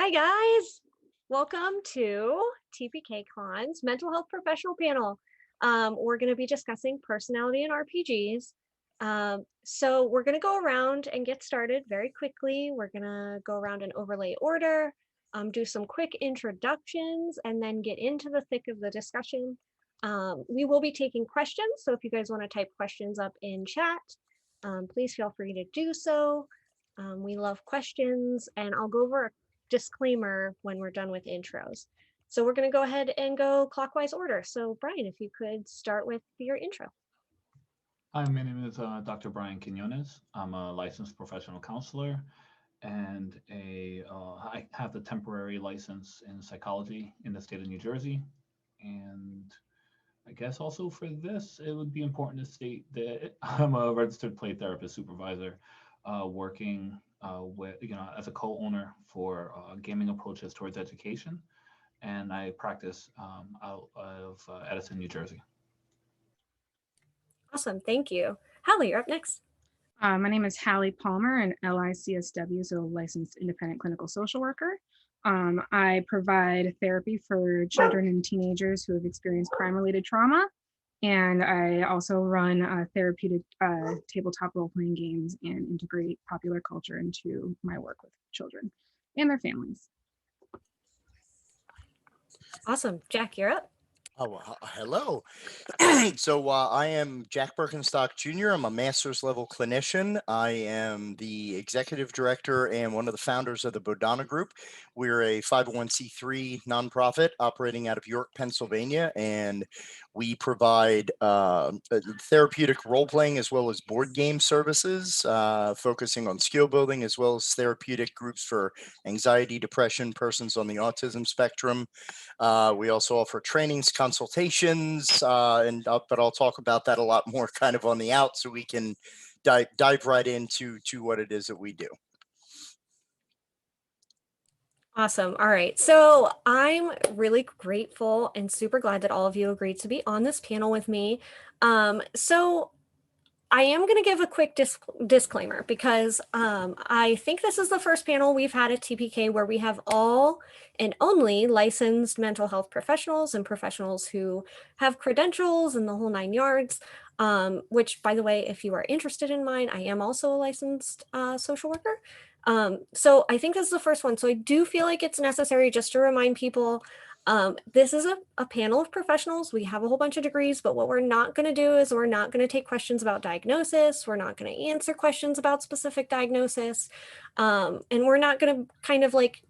Hi guys, welcome to TPK Con's Mental Health Professional Panel. We're going to be discussing personality in RPGs. So we're going to go around and get started very quickly. We're going to go around in overlay order, do some quick introductions, and then get into the thick of the discussion. We will be taking questions, so if you guys want to type questions up in chat, please feel free to do so. We love questions, and I'll go over a disclaimer when we're done with intros. So we're going to go ahead and go clockwise order. So Brian, if you could start with your intro. Hi, my name is Dr. Brian Quinones. I'm a licensed professional counselor and I have the temporary license in psychology in the state of New Jersey. And I guess also for this, it would be important to state that I'm a registered play therapist supervisor working with, as a co-owner for gaming approaches towards education. And I practice out of Edison, New Jersey. Awesome, thank you. Hallie, you're up next. My name is Hallie Palmer, an LICSW, so licensed independent clinical social worker. I provide therapy for children and teenagers who have experienced crime-related trauma, and I also run therapeutic tabletop role-playing games and integrate popular culture into my work with children and their families. Awesome, Jack, you're up. Hello. So I am Jack Birkenstock Jr. I'm a master's level clinician. I am the executive director and one of the founders of the Bodana Group. We're a 501c3 nonprofit operating out of York, Pennsylvania, and we provide therapeutic role-playing as well as board game services, focusing on skill building as well as therapeutic groups for anxiety, depression, persons on the autism spectrum. We also offer trainings, consultations, but I'll talk about that a lot more kind of on the out so we can dive right into what it is that we do. Awesome. All right. So I'm really grateful and super glad that all of you agreed to be on this panel with me. So I am going to give a quick disclaimer because I think this is the first panel we've had at TPK where we have all and only licensed mental health professionals and professionals who have credentials and the whole 9 yards, which, by the way, if you are interested in mine, I am also a licensed social worker. So I think this is the first one. So I do feel like it's necessary just to remind people this is a panel of professionals. We have a whole bunch of degrees, but what we're not going to do is we're not going to take questions about diagnosis. We're not going to answer questions about specific diagnosis. And we're not going to kind of like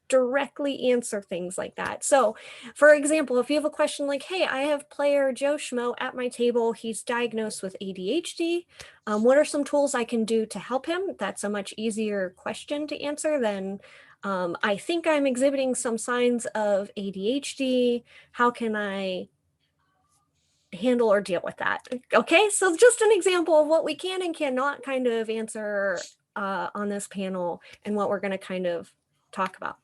directly answer things like that. So for example, if you have a question like, hey, I have player Joe Schmo at my table, he's diagnosed with ADHD. What are some tools I can do to help him? That's a much easier question to answer than I think I'm exhibiting some signs of ADHD. How can I handle or deal with that? Okay, so just an example of what we can and cannot kind of answer on this panel and what we're going to kind of talk about.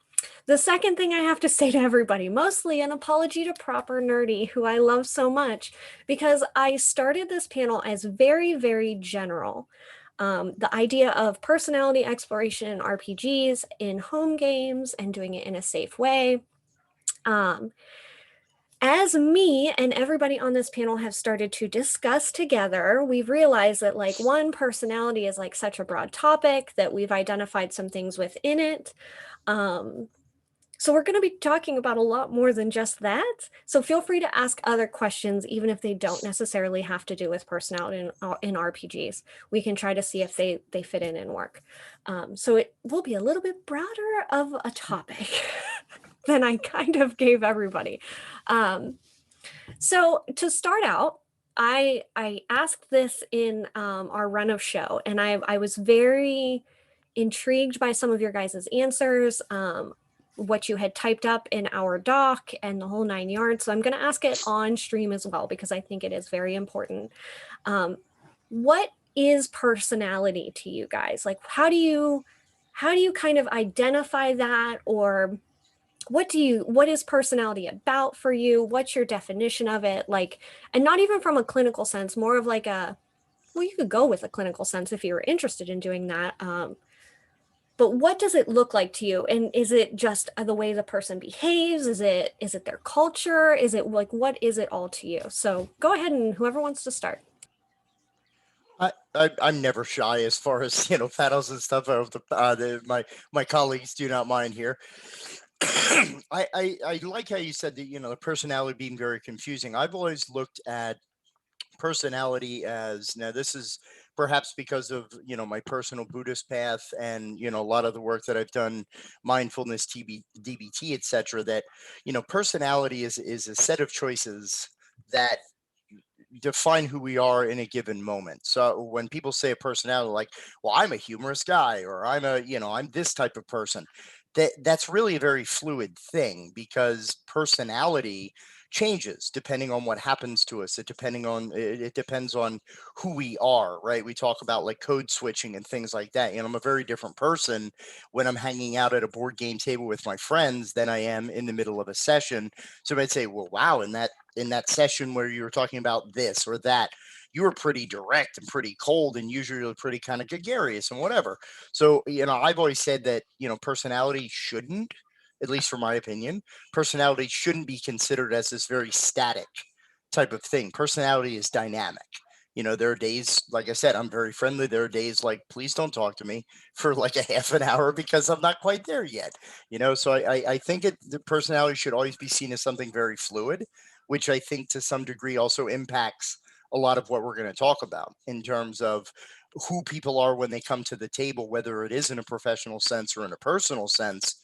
The second thing I have to say to everybody, mostly an apology to Proper Nerdy, who I love so much, because I started this panel as very, very general. The idea of personality exploration in RPGs, in home games, and doing it in a safe way. As me and everybody on this panel have started to discuss together, we've realized that like one, personality is like such a broad topic that we've identified some things within it. So we're going to be talking about a lot more than just that. So feel free to ask other questions, even if they don't necessarily have to do with personality in RPGs. We can try to see if they fit in and work. So it will be a little bit broader of a topic than I kind of gave everybody. So to start out, I asked this in our run of show, and I was very intrigued by some of your guys' answers, what you had typed up in our doc and the whole 9 yards. So I'm going to ask it on stream as well, because I think it is very important. What is personality to you guys? Like, how do you kind of identify that, or what is personality about for you? What's your definition of it? Like, and not even from a clinical sense, more of like well, you could go with a clinical sense if you were interested in doing that. but what does it look like to you? And is it just the way the person behaves? Is it their culture? Is it like, what is it all to you? So go ahead, and whoever wants to start. I'm never shy as far as panels and stuff. I hope my colleagues do not mind here. I like how you said that the personality being very confusing. I've always looked at personality as, now this is perhaps because of my personal Buddhist path and a lot of the work that I've done, mindfulness, DBT, etc., that personality is a set of choices that define who we are in a given moment. So when people say a personality, like, well, I'm a humorous guy, or I'm this type of person, that's really a very fluid thing, because personality changes depending on what happens to us. It depends on who we are, right? We talk about like code switching and things like that. I'm a very different person when I'm hanging out at a board game table with my friends than I am in the middle of a session. So I'd say, well, wow, in that session where you were talking about this or that, you were pretty direct and pretty cold and usually pretty kind of gregarious and whatever. So, I've always said that, personality shouldn't, at least for my opinion, personality shouldn't be considered as this very static type of thing. Personality is dynamic. There are days, like I said, I'm very friendly. There are days like, please don't talk to me for like a half an hour because I'm not quite there yet. So I think the personality should always be seen as something very fluid, which I think to some degree also impacts a lot of what we're going to talk about in terms of who people are when they come to the table, whether it is in a professional sense or in a personal sense.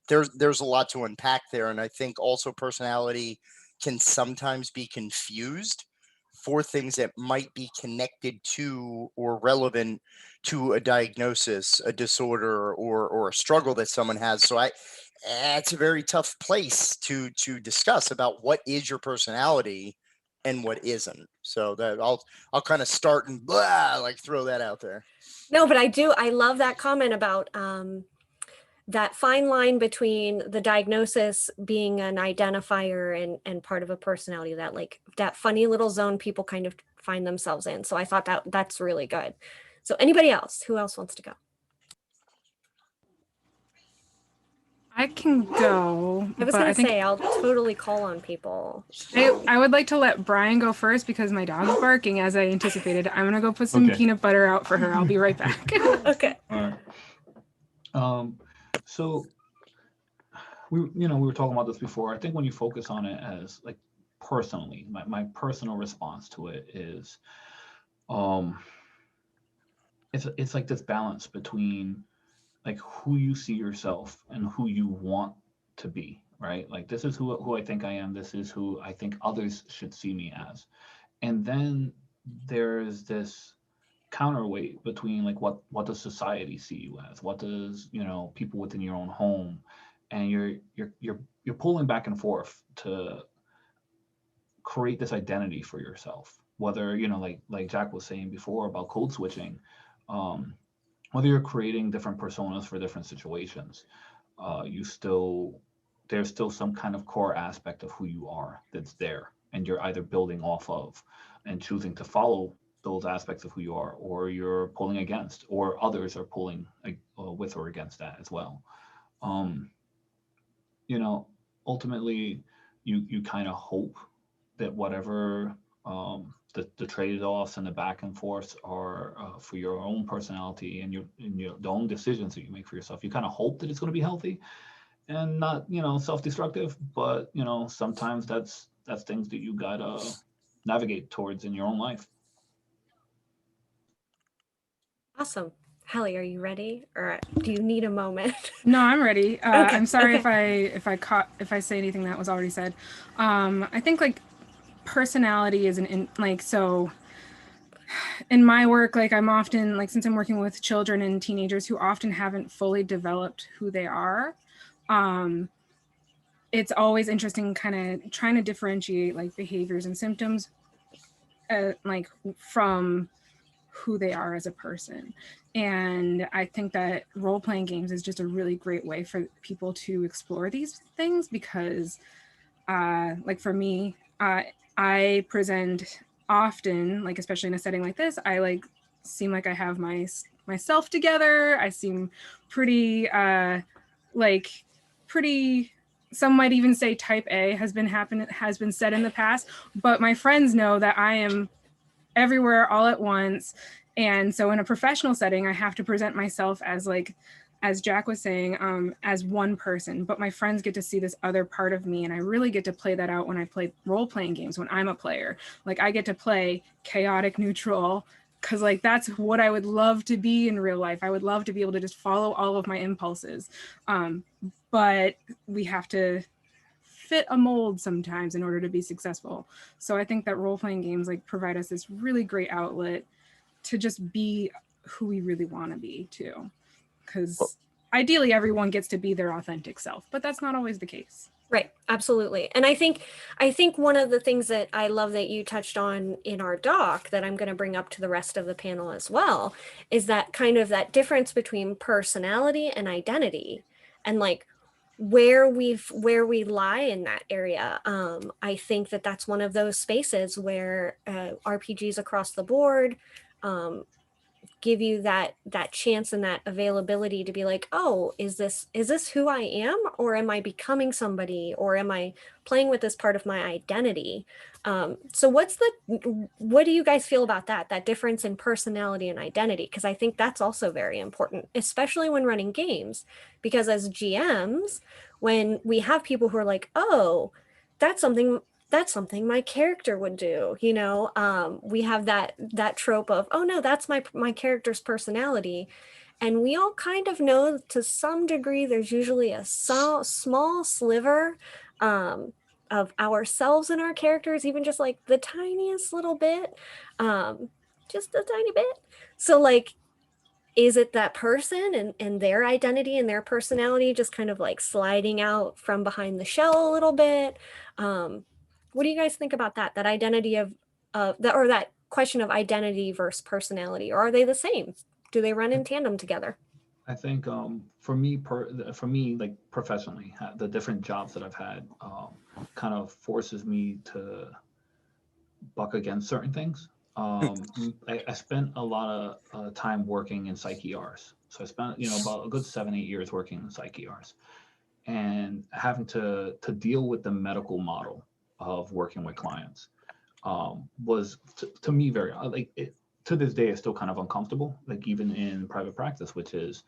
There's a lot to unpack there. And I think also personality can sometimes be confused for things that might be connected to or relevant to a diagnosis, a disorder, or a struggle that someone has. So it's a very tough place to discuss about what is your personality and what isn't. So that I'll kind of start and like throw that out there. No, but I love that comment about that fine line between the diagnosis being an identifier and part of a personality, that like that funny little zone people kind of find themselves in. So I thought that's really good. So anybody else? Who else wants to go? I can go, I was but gonna I think say I'll totally call on people. I would like to let Brian go first because my dog's barking as I anticipated. I'm gonna go put some Okay. peanut butter out for her. I'll be right back. Okay. All right. So we were talking about this before. I think when you focus on it as like personally, my personal response to it is, it's like this balance between like who you see yourself and who you want to be, right? Like, this is who I think I am. This is who I think others should see me as. And then there's this counterweight between like what does society see you as? What does, people within your own home? And you're pulling back and forth to create this identity for yourself. Whether, like Jack was saying before about code switching, um, whether you're creating different personas for different situations, there's still some kind of core aspect of who you are that's there, and you're either building off of and choosing to follow those aspects of who you are, or you're pulling against, or others are pulling with or against that as well. Um, you know, Ultimately, you kind of hope that whatever the trade-offs and the back and forths are for your own personality and your the own decisions that you make for yourself. You kind of hope that it's going to be healthy and not self-destructive, but sometimes that's things that you gotta navigate towards in your own life. Awesome. Hallie, are you ready, or do you need a moment? No, I'm ready. Okay, I'm sorry okay. if I say anything that was already said. I think like personality is so in my work, like I'm often like, since I'm working with children and teenagers who often haven't fully developed who they are, it's always interesting kind of trying to differentiate like behaviors and symptoms like from who they are as a person. And I think that role-playing games is just a really great way for people to explore these things because like for me, I present often, like especially in a setting like this, I like seem like I have myself together. I seem pretty like pretty, some might even say type A has been said in the past, but my friends know that I am everywhere all at once. And so in a professional setting, I have to present myself as like, as Jack was saying, as one person, but my friends get to see this other part of me. And I really get to play that out when I play role-playing games, when I'm a player. Like I get to play chaotic neutral, because like that's what I would love to be in real life. I would love to be able to just follow all of my impulses. But we have to fit a mold sometimes in order to be successful. So I think that role-playing games like provide us this really great outlet to just be who we really want to be too. Because ideally everyone gets to be their authentic self, but that's not always the case. Right, absolutely. And I think one of the things that I love that you touched on in our doc that I'm going to bring up to the rest of the panel as well is that kind of that difference between personality and identity, and like where we lie in that area. I think that that's one of those spaces where RPGs across the board give you that chance and that availability to be like, oh, is this who I am, or am I becoming somebody, or am I playing with this part of my identity? So what do you guys feel about that difference in personality and identity? Because I think that's also very important, especially when running games, because as GMs, when we have people who are like, oh, that's something my character would do, we have that trope of, oh no, that's my character's personality, and we all kind of know to some degree there's usually a small sliver of ourselves in our characters, even just like the tiniest little bit, just a tiny bit. So like, is it that person and their identity and their personality just kind of like sliding out from behind the shell a little bit? What do you guys think about that identity of that, or that question of identity versus personality, or are they the same? Do they run in tandem together? I think for me, like professionally, the different jobs that I've had kind of forces me to buck against certain things. I spent a lot of time working in psych ERs. So I spent, about a good 7, 8 years working in psych ERs, and having to deal with the medical model of working with clients was to me very like it, to this day it's still kind of uncomfortable. Like even in private practice, which is,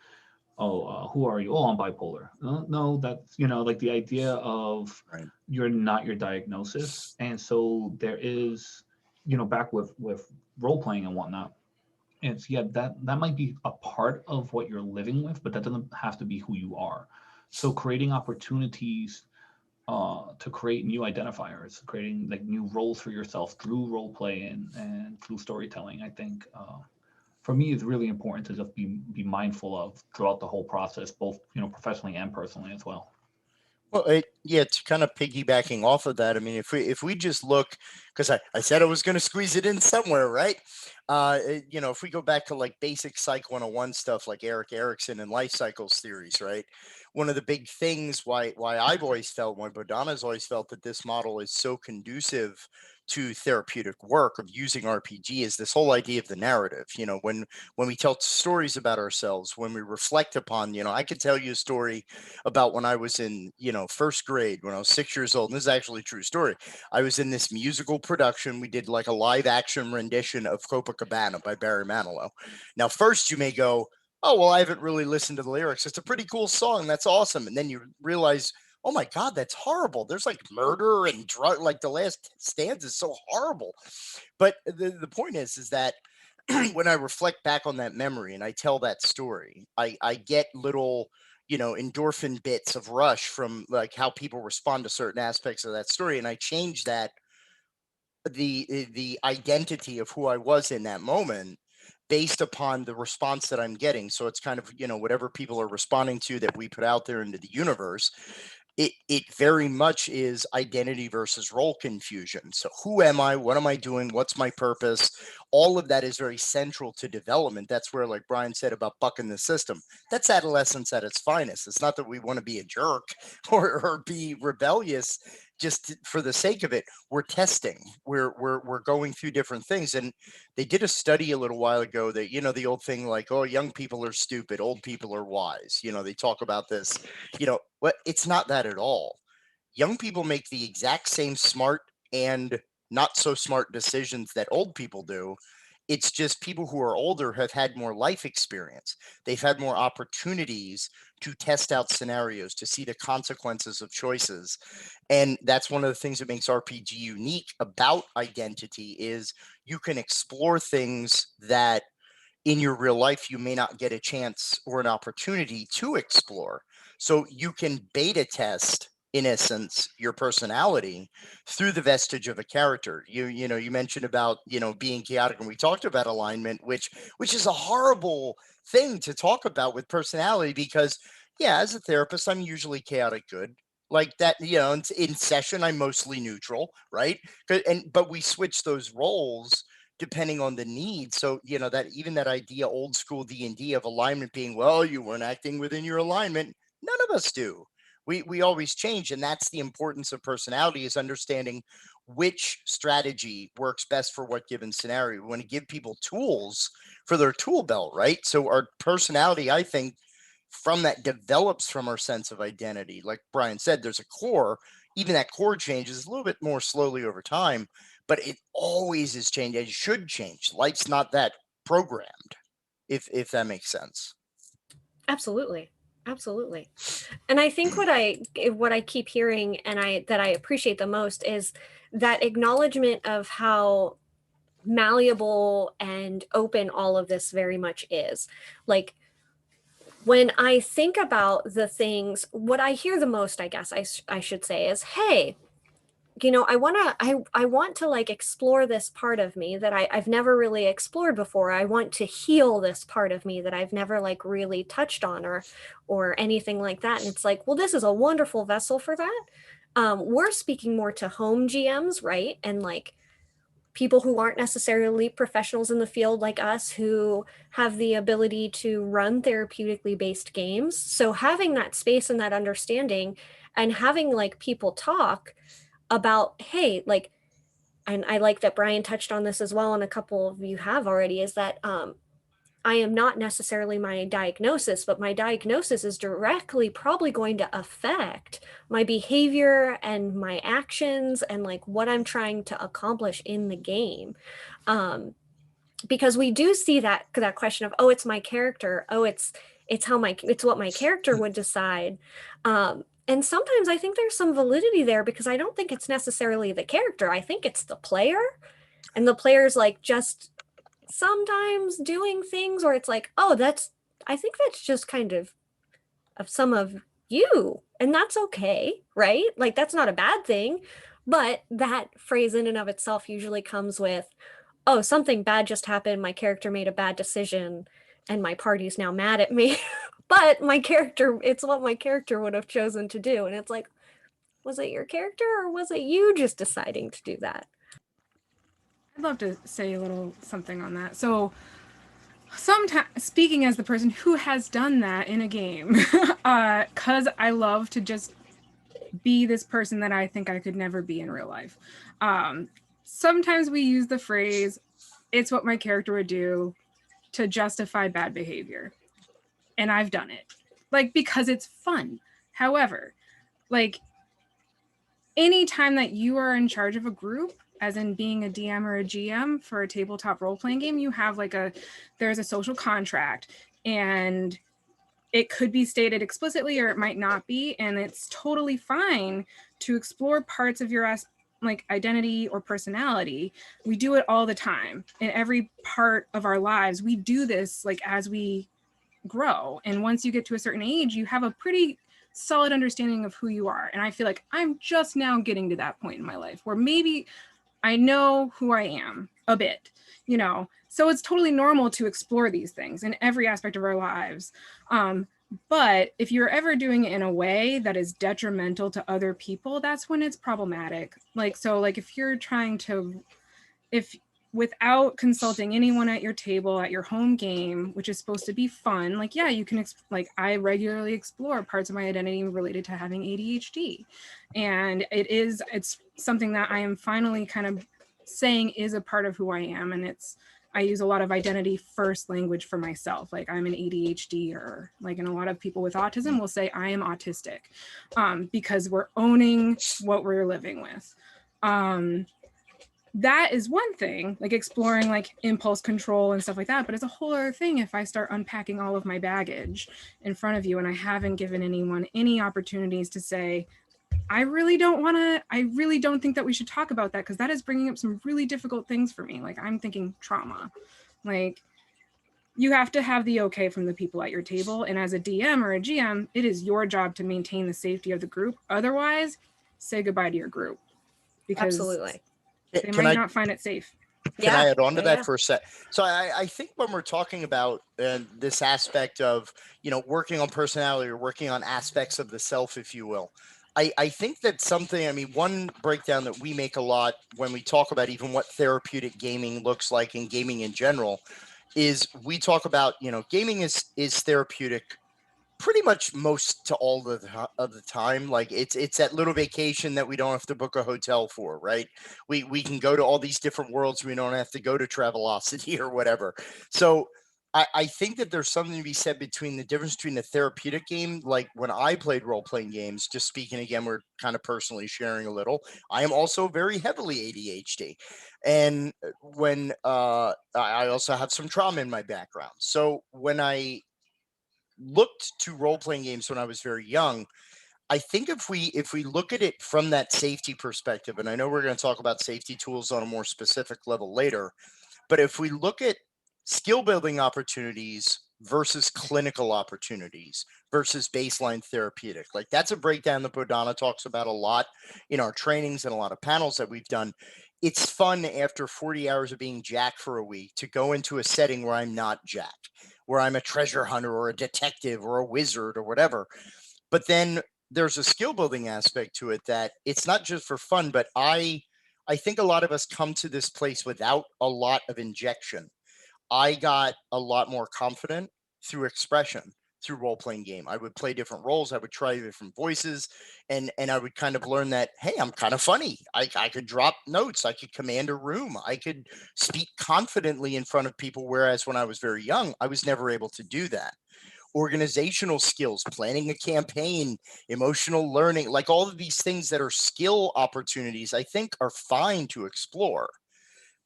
oh, who are you? Oh, I'm bipolar. No, no, that's, like the idea of Right. you're not your diagnosis. And so there is, back with role playing and whatnot, it's, yeah, that might be a part of what you're living with, but that doesn't have to be who you are. So creating opportunities to create new identifiers, creating like new roles for yourself through role play and through storytelling, I think for me it's really important to just be mindful of throughout the whole process, both professionally and personally as well. Well, yeah, it's kind of piggybacking off of that. I mean, if we just look, because I said I was going to squeeze it in somewhere, right? If we go back to like basic Psych 101 stuff, like Eric Erickson and life cycles theories, right? One of the big things why I've always felt, why Bodana's always felt that this model is so conducive to therapeutic work of using RPG is this whole idea of the narrative. When we tell stories about ourselves, when we reflect upon, I could tell you a story about when I was in, first grade, when I was 6 years old. And this is actually a true story. I was in this musical production. We did like a live action rendition of Copacabana by Barry Manilow. Now, first you may go, oh, well, I haven't really listened to the lyrics. It's a pretty cool song. That's awesome. And then you realize, oh my God, that's horrible. There's like murder and drug, like the last stanza is so horrible. But the point is that when I reflect back on that memory and I tell that story, I get little, endorphin bits of rush from like how people respond to certain aspects of that story. And I change that, the identity of who I was in that moment based upon the response that I'm getting. So it's kind of, whatever people are responding to that we put out there into the universe, it very much is identity versus role confusion. So who am I? What am I doing? What's my purpose? All of that is very central to development. That's where, like Brian said about bucking the system, that's adolescence at its finest. It's not that we want to be a jerk or be rebellious. just for the sake of it, we're testing, we're going through different things. And they did a study a little while ago that, you know, the old thing like, oh, young people are stupid, old people are wise, you know, they talk about this, you know, but it's not that at all. Young people make the exact same smart and not so smart decisions that old people do. It's just people who are older have had more life experience. They've had more opportunities to test out scenarios, to see the consequences of choices. And that's one of the things that makes RPG unique about identity is you can explore things that in your real life you may not get a chance or an opportunity to explore. So you can beta test, in essence, your personality through the vestige of a character. You know, you mentioned about, you know, being chaotic, and we talked about alignment, which is a horrible thing to talk about with personality, because yeah, as a therapist, I'm usually chaotic good. Like that, you know, in session, I'm mostly neutral, right? But we switch those roles depending on the need. So, you know, that even that idea, old school D&D of alignment being, well, you weren't acting within your alignment. None of us do. We always change. And that's the importance of personality, is understanding which strategy works best for what given scenario. We want to give people tools for their tool belt, right? So our personality, I think, from that develops from our sense of identity. Like Brian said, there's a core. Even that core changes a little bit more slowly over time, but it always is changing. It should change. Life's not that programmed, if that makes sense. Absolutely. Absolutely. And I think what I keep hearing, and that I appreciate the most, is that acknowledgement of how malleable and open all of this very much is. Like, when I think about the things, what I hear the most, I guess I should say, is, hey, you know, I want to like explore this part of me that I've never really explored before. I want to heal this part of me that I've never like really touched on, or anything like that. And it's like, well, this is a wonderful vessel for that. We're speaking more to home GMs, right? And like people who aren't necessarily professionals in the field like us, who have the ability to run therapeutically based games. So having that space and that understanding, and having like people talk about, hey, like, and I like that Brian touched on this as well, and a couple of you have already, is that I am not necessarily my diagnosis, but my diagnosis is directly probably going to affect my behavior and my actions and like what I'm trying to accomplish in the game. Because we do see that question of, oh, it's my character, oh, it's what my character would decide. And sometimes I think there's some validity there, because I don't think it's necessarily the character. I think it's the player, and the player's like just sometimes doing things where it's like, oh, I think that's just kind of some of you, and that's okay, right? Like, that's not a bad thing. But that phrase in and of itself usually comes with, oh, something bad just happened, my character made a bad decision, and my party's now mad at me. But it's what my character would have chosen to do. And it's like, was it your character, or was it you just deciding to do that? I'd love to say a little something on that. So, sometimes, speaking as the person who has done that in a game, because I love to just be this person that I think I could never be in real life. Sometimes we use the phrase, it's what my character would do, to justify bad behavior. And I've done it, like, because it's fun. However, like, anytime that you are in charge of a group, as in being a DM or a GM for a tabletop role-playing game, you have there's a social contract, and it could be stated explicitly or it might not be, and it's totally fine to explore parts of your like identity or personality. We do it all the time in every part of our lives. We do this like as we grow, and once you get to a certain age, you have a pretty solid understanding of who you are. And I feel like I'm just now getting to that point in my life where maybe I know who I am a bit, you know, so it's totally normal to explore these things in every aspect of our lives. But if you're ever doing it in a way that is detrimental to other people, that's when it's problematic. Like, so like if you're trying to, if without consulting anyone at your table at your home game, which is supposed to be fun. Like, yeah, you can, like, I regularly explore parts of my identity related to having ADHD. And it's something that I am finally kind of saying is a part of who I am. And I use a lot of identity first language for myself. Like, I'm an ADHD, like, and a lot of people with autism will say I am autistic, because we're owning what we're living with. That is one thing, like exploring like impulse control and stuff like that. But it's a whole other thing if I start unpacking all of my baggage in front of you and I haven't given anyone any opportunities to say, I really don't think that we should talk about that, because that is bringing up some really difficult things for me. Like, I'm thinking trauma. Like, you have to have the okay from the people at your table. And as a DM or a GM, it is your job to maintain the safety of the group. Otherwise, say goodbye to your group, because Absolutely. they might not find it safe. Can I add on to that Yeah. for a sec? So I think when we're talking about this aspect of, working on personality or working on aspects of the self, if you will, I think that something, I mean, one breakdown that we make a lot when we talk about even what therapeutic gaming looks like and gaming in general is we talk about, gaming is therapeutic pretty much most to all of the time. Like, it's that little vacation that we don't have to book a hotel for, right? We can go to all these different worlds. We don't have to go to Travelocity or whatever. So I think that there's something to be said between the difference between a therapeutic game. Like, when I played role-playing games, just speaking again, we're kind of personally sharing a little, I am also very heavily ADHD. And when I also have some trauma in my background. So when I looked to role-playing games when I was very young, I think if we look at it from that safety perspective, and I know we're going to talk about safety tools on a more specific level later, but if we look at skill building opportunities versus clinical opportunities versus baseline therapeutic, like, that's a breakdown that Bodana talks about a lot in our trainings and a lot of panels that we've done. It's fun after 40 hours of being Jack for a week to go into a setting where I'm not Jack, where I'm a treasure hunter or a detective or a wizard or whatever. But then there's a skill building aspect to it that it's not just for fun, but I think a lot of us come to this place without a lot of injection. I got a lot more confident through expression, through role playing game. I would play different roles. I would try different voices, and I would kind of learn that, hey, I'm kind of funny. I could drop notes. I could command a room. I could speak confidently in front of people. Whereas when I was very young, I was never able to do that. Organizational skills, planning a campaign, emotional learning, like all of these things that are skill opportunities, I think are fine to explore.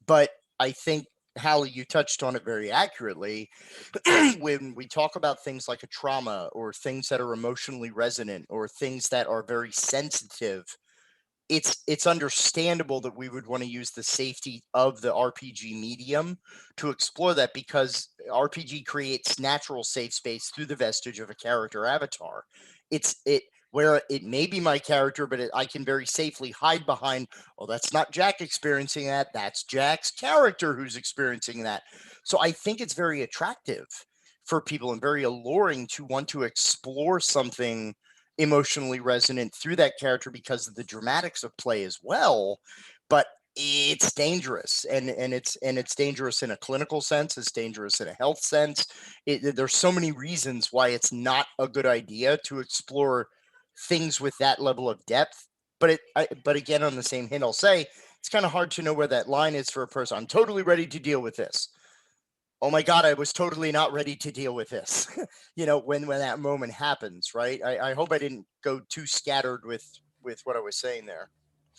But I think, Hallie, you touched on it very accurately. When we talk about things like a trauma or things that are emotionally resonant or things that are very sensitive, it's understandable that we would want to use the safety of the RPG medium to explore that, because RPG creates natural safe space through the vestige of a character avatar. It where it may be my character, but I can very safely hide behind, oh, that's not Jack experiencing that. That's Jack's character who's experiencing that. So I think it's very attractive for people and very alluring to want to explore something emotionally resonant through that character because of the dramatics of play as well. But it's dangerous, and it's dangerous in a clinical sense. It's dangerous in a health sense. There's so many reasons why it's not a good idea to explore things with that level of depth. But again, on the same hint, I'll say it's kind of hard to know where that line is for a person. I'm totally ready to deal with this. Oh my God, I was totally not ready to deal with this. When that moment happens, right? I hope I didn't go too scattered with what I was saying there.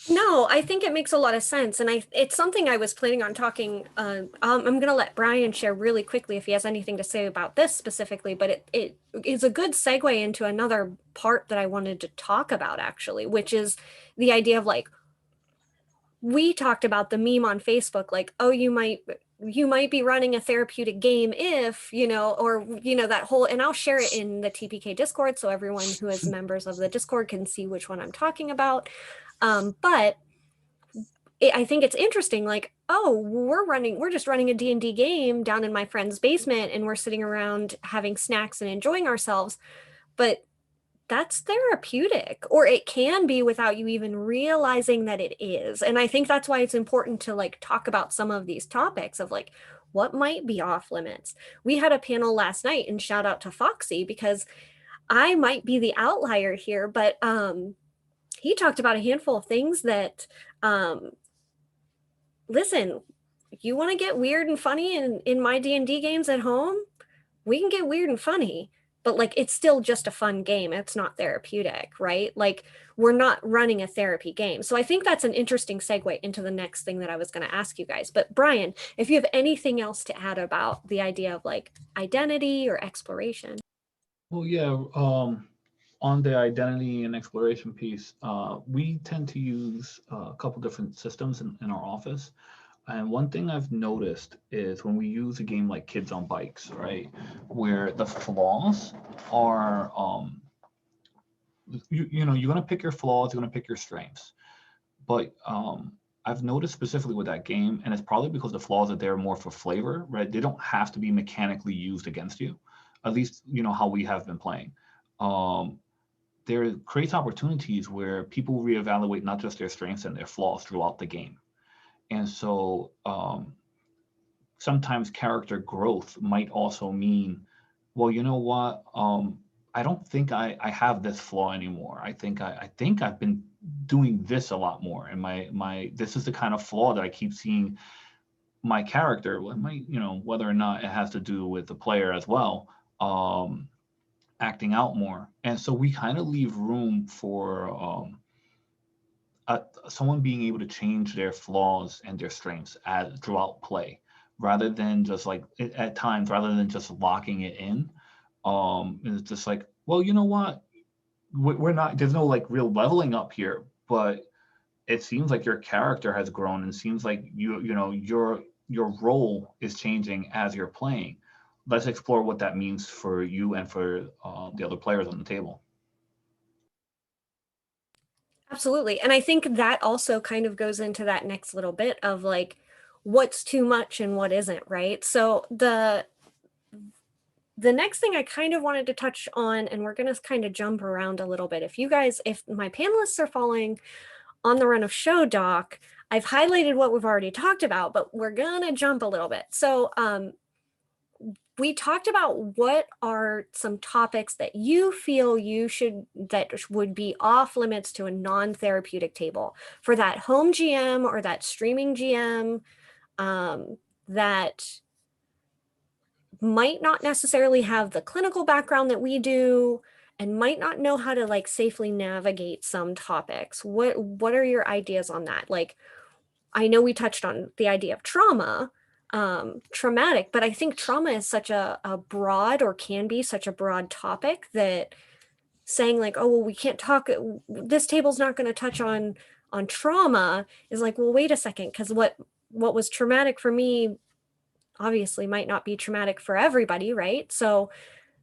No, I think it makes a lot of sense, and it's something I was planning on talking. I'm going to let Brian share really quickly if he has anything to say about this specifically, but it is a good segue into another part that I wanted to talk about, actually, which is the idea of, like, we talked about the meme on Facebook, like, oh, you might be running a therapeutic game if, or, that whole, and I'll share it in the TPK Discord so everyone who is members of the Discord can see which one I'm talking about. But I think it's interesting, like, oh, we're just running a D&D game down in my friend's basement and we're sitting around having snacks and enjoying ourselves. But that's therapeutic, or it can be without you even realizing that it is. And I think that's why it's important to like talk about some of these topics of like what might be off limits. We had a panel last night, and shout out to Foxy, because I might be the outlier here, but he talked about a handful of things that listen, you want to get weird and funny in my D&D games at home? We can get weird and funny, but like it's still just a fun game. It's not therapeutic, right? Like we're not running a therapy game. So I think that's an interesting segue into the next thing that I was going to ask you guys. But Brian, if you have anything else to add about the idea of like identity or exploration. Well, yeah, on the identity and exploration piece, we tend to use a couple different systems in our office. And one thing I've noticed is when we use a game like Kids on Bikes, right, where the flaws are, you know, you're going to pick your flaws, you're going to pick your strengths. But I've noticed specifically with that game, and it's probably because the flaws are there more for flavor, right? They don't have to be mechanically used against you, at least, you know, how we have been playing. There creates opportunities where people reevaluate not just their strengths and their flaws throughout the game. And so sometimes character growth might also mean, well, you know what? I don't think I have this flaw anymore. I think I've been doing this a lot more. And this is the kind of flaw that I keep seeing my character, you know, whether or not it has to do with the player as well, acting out more. And so we kind of leave room for someone being able to change their flaws and their strengths throughout play, rather than just like at times, rather than just locking it in. It's just like, well, you know what? We're not. There's no like real leveling up here, but it seems like your character has grown, and seems like you know your role is changing as you're playing. Let's explore what that means for you and for the other players on the table. Absolutely. And I think that also kind of goes into that next little bit of like what's too much and what isn't, right? So the next thing I kind of wanted to touch on, and we're going to kind of jump around a little bit. If my panelists are following on the run of show doc, I've highlighted what we've already talked about, but we're going to jump a little bit. So we talked about what are some topics that you feel that would be off limits to a non-therapeutic table for that home GM or that streaming GM that might not necessarily have the clinical background that we do and might not know how to like safely navigate some topics. What are your ideas on that? Like, I know we touched on the idea of trauma, traumatic, but I think trauma is such a broad, or can be such a broad topic, that saying like, oh, well, we can't talk, this table's not going to touch on trauma is like, well, wait a second, because what was traumatic for me obviously might not be traumatic for everybody, right? So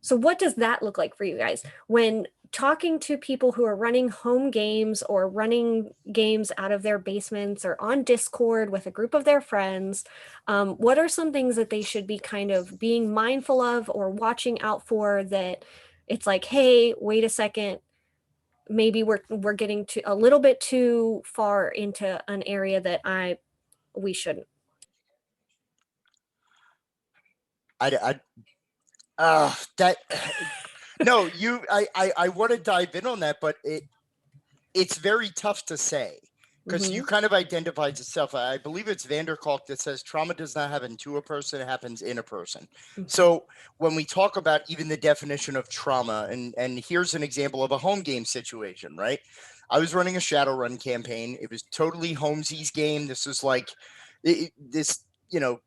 what does that look like for you guys when talking to people who are running home games or running games out of their basements or on Discord with a group of their friends? What are some things that they should be kind of being mindful of or watching out for, that it's like, hey, wait a second, maybe we're getting to a little bit too far into an area that we shouldn't? That no, I want to dive in on that, but it's very tough to say, because you kind of identified itself. I believe it's Vanderkolk that says trauma does not happen to a person, it happens in a person. So when we talk about even the definition of trauma, and here's an example of a home game situation, right? I was running a Shadowrun campaign. It was totally Holmes's game. This was like this, you know,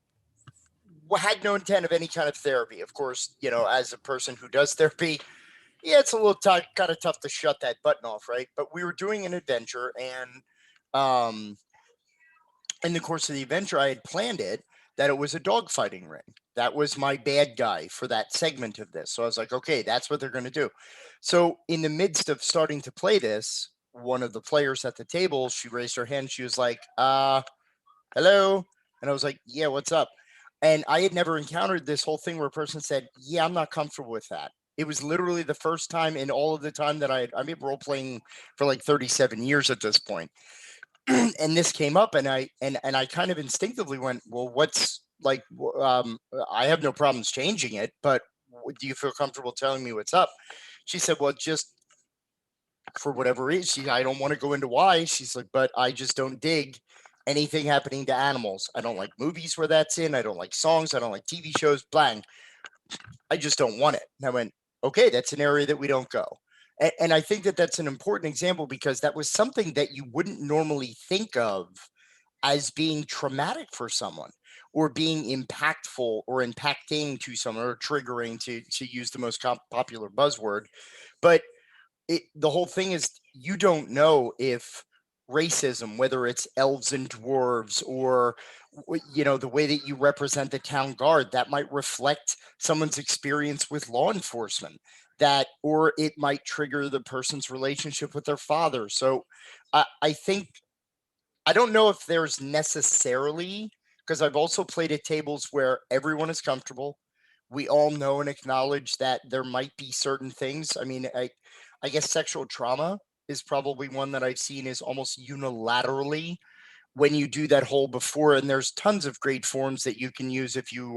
had no intent of any kind of therapy. Of course, you know, as a person who does therapy, yeah, it's a little kind of tough to shut that button off, right? But we were doing an adventure, and in the course of the adventure, I had planned it that it was a dogfighting ring. That was my bad guy for that segment of this. So I was like, okay, that's what they're going to do. So in the midst of starting to play this, one of the players at the table, she raised her hand. She was like, hello. And I was like, yeah, what's up? And I had never encountered this whole thing where a person said, yeah, I'm not comfortable with that. It was literally the first time in all of the time that I've been role playing for like 37 years at this point. And this came up, and I kind of instinctively went, well, what's like, I have no problems changing it, but do you feel comfortable telling me what's up? She said, well, just for whatever reason, I don't want to go into why. She's like, but I just don't dig anything happening to animals. I don't like movies where that's in. I don't like songs. I don't like TV shows. Blank. I just don't want it. And I went, okay, that's an area that we don't go. And I think that that's an important example, because that was something that you wouldn't normally think of as being traumatic for someone, or being impactful or impacting to someone, or triggering, to use the most popular buzzword. But the whole thing is, you don't know if racism, whether it's elves and dwarves, or the way that you represent the town guard, that might reflect someone's experience with law enforcement, that, or it might trigger the person's relationship with their father. So I think, I don't know if there's necessarily, because I've also played at tables where everyone is comfortable. We all know and acknowledge that there might be certain things. I mean, I guess sexual trauma is probably one that I've seen is almost unilaterally when you do that whole before. And there's tons of great forms that you can use if you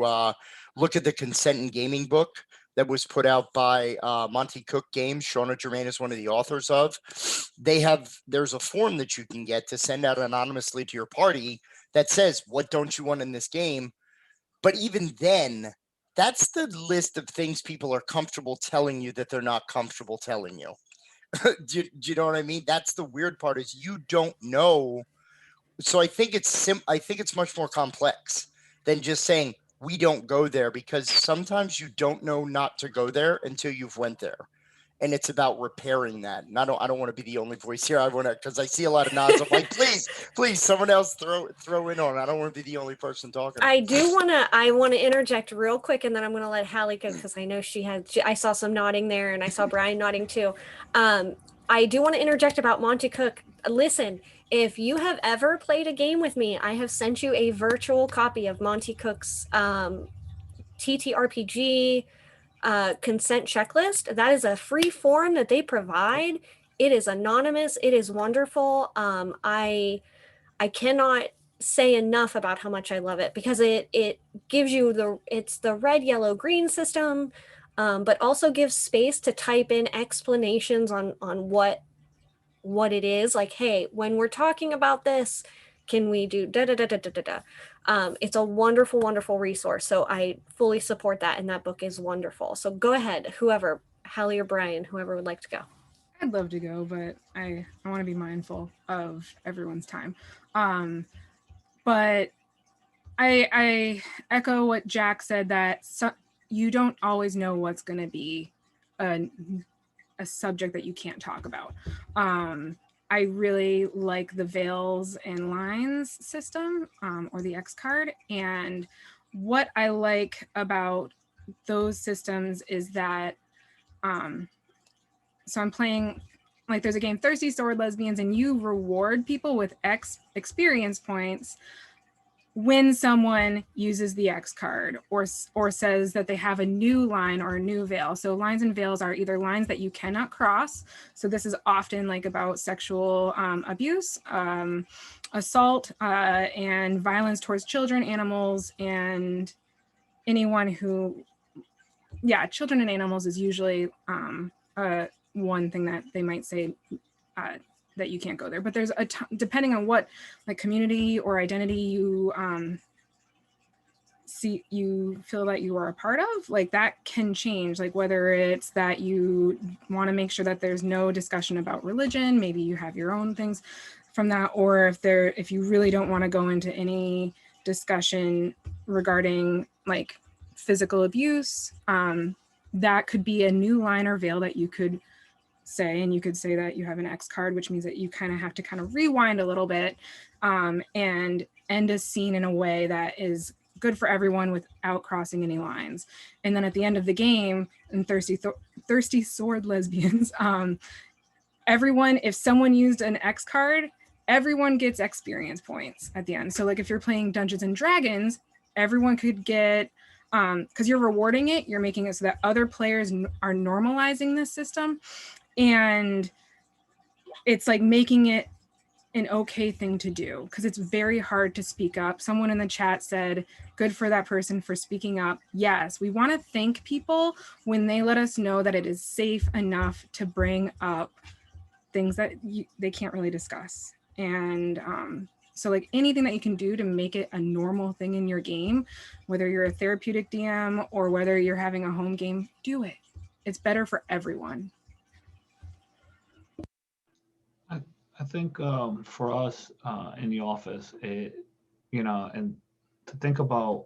look at the consent and gaming book that was put out by Monty Cook Games. Shauna Germain is one of the authors of. There's a form that you can get to send out anonymously to your party that says, what don't you want in this game? But even then, that's the list of things people are comfortable telling you that they're not comfortable telling you. do you know what I mean? That's the weird part, is you don't know. So I think it's much more complex than just saying we don't go there, because sometimes you don't know not to go there until you've went there. And it's about repairing that. And I don't want to be the only voice here. I want to, because I see a lot of nods. I'm like, please, someone else throw in on. I don't want to be the only person talking. I want to interject real quick, and then I'm going to let Hallie go, because I know I saw some nodding there, and I saw Brian nodding too. I do want to interject about Monty Cook. Listen, if you have ever played a game with me, I have sent you a virtual copy of Monty Cook's TTRPG consent checklist. That is a free form that they provide. It is anonymous. It is wonderful. I cannot say enough about how much I love it, because it gives you it's the red, yellow, green system, but also gives space to type in explanations on what it is. Like, hey, when we're talking about this, can we do da da da da da da da? It's a wonderful, wonderful resource. So I fully support that, and that book is wonderful. So go ahead, whoever, Hallie or Brian, whoever would like to go. I'd love to go, but I want to be mindful of everyone's time. But I echo what Jack said, that you don't always know what's going to be a subject that you can't talk about. I really like the veils and lines system, or the X card. And what I like about those systems is that, so I'm playing, like, there's a game, Thirsty Sword Lesbians, and you reward people with X experience points when someone uses the X card, or says that they have a new line or a new veil. So lines and veils are either lines that you cannot cross. So this is often like about sexual abuse, assault, and violence towards children, animals, and anyone who, children and animals is usually one thing that they might say that you can't go there. But there's depending on what like community or identity you you feel that you are a part of, like that can change, like whether it's that you want to make sure that there's no discussion about religion, maybe you have your own things from that, or if you really don't want to go into any discussion regarding like physical abuse, that could be a new line or veil that you could say, and you could say that you have an X card, which means that you kind of have to kind of rewind a little bit, and end a scene in a way that is good for everyone without crossing any lines. And then at the end of the game, in Thirsty Sword Lesbians, everyone, if someone used an X card, everyone gets experience points at the end. So like if you're playing Dungeons and Dragons, everyone could get because you're rewarding it, you're making it so that other players are normalizing this system, and it's like making it an okay thing to do, because it's very hard to speak up. Someone in the chat said, good for that person for speaking up. Yes, we want to thank people when they let us know that it is safe enough to bring up things that they can't really discuss. And so like anything that you can do to make it a normal thing in your game, whether you're a therapeutic DM or whether you're having a home game, do it. It's better for everyone. I think for us in the office, and to think about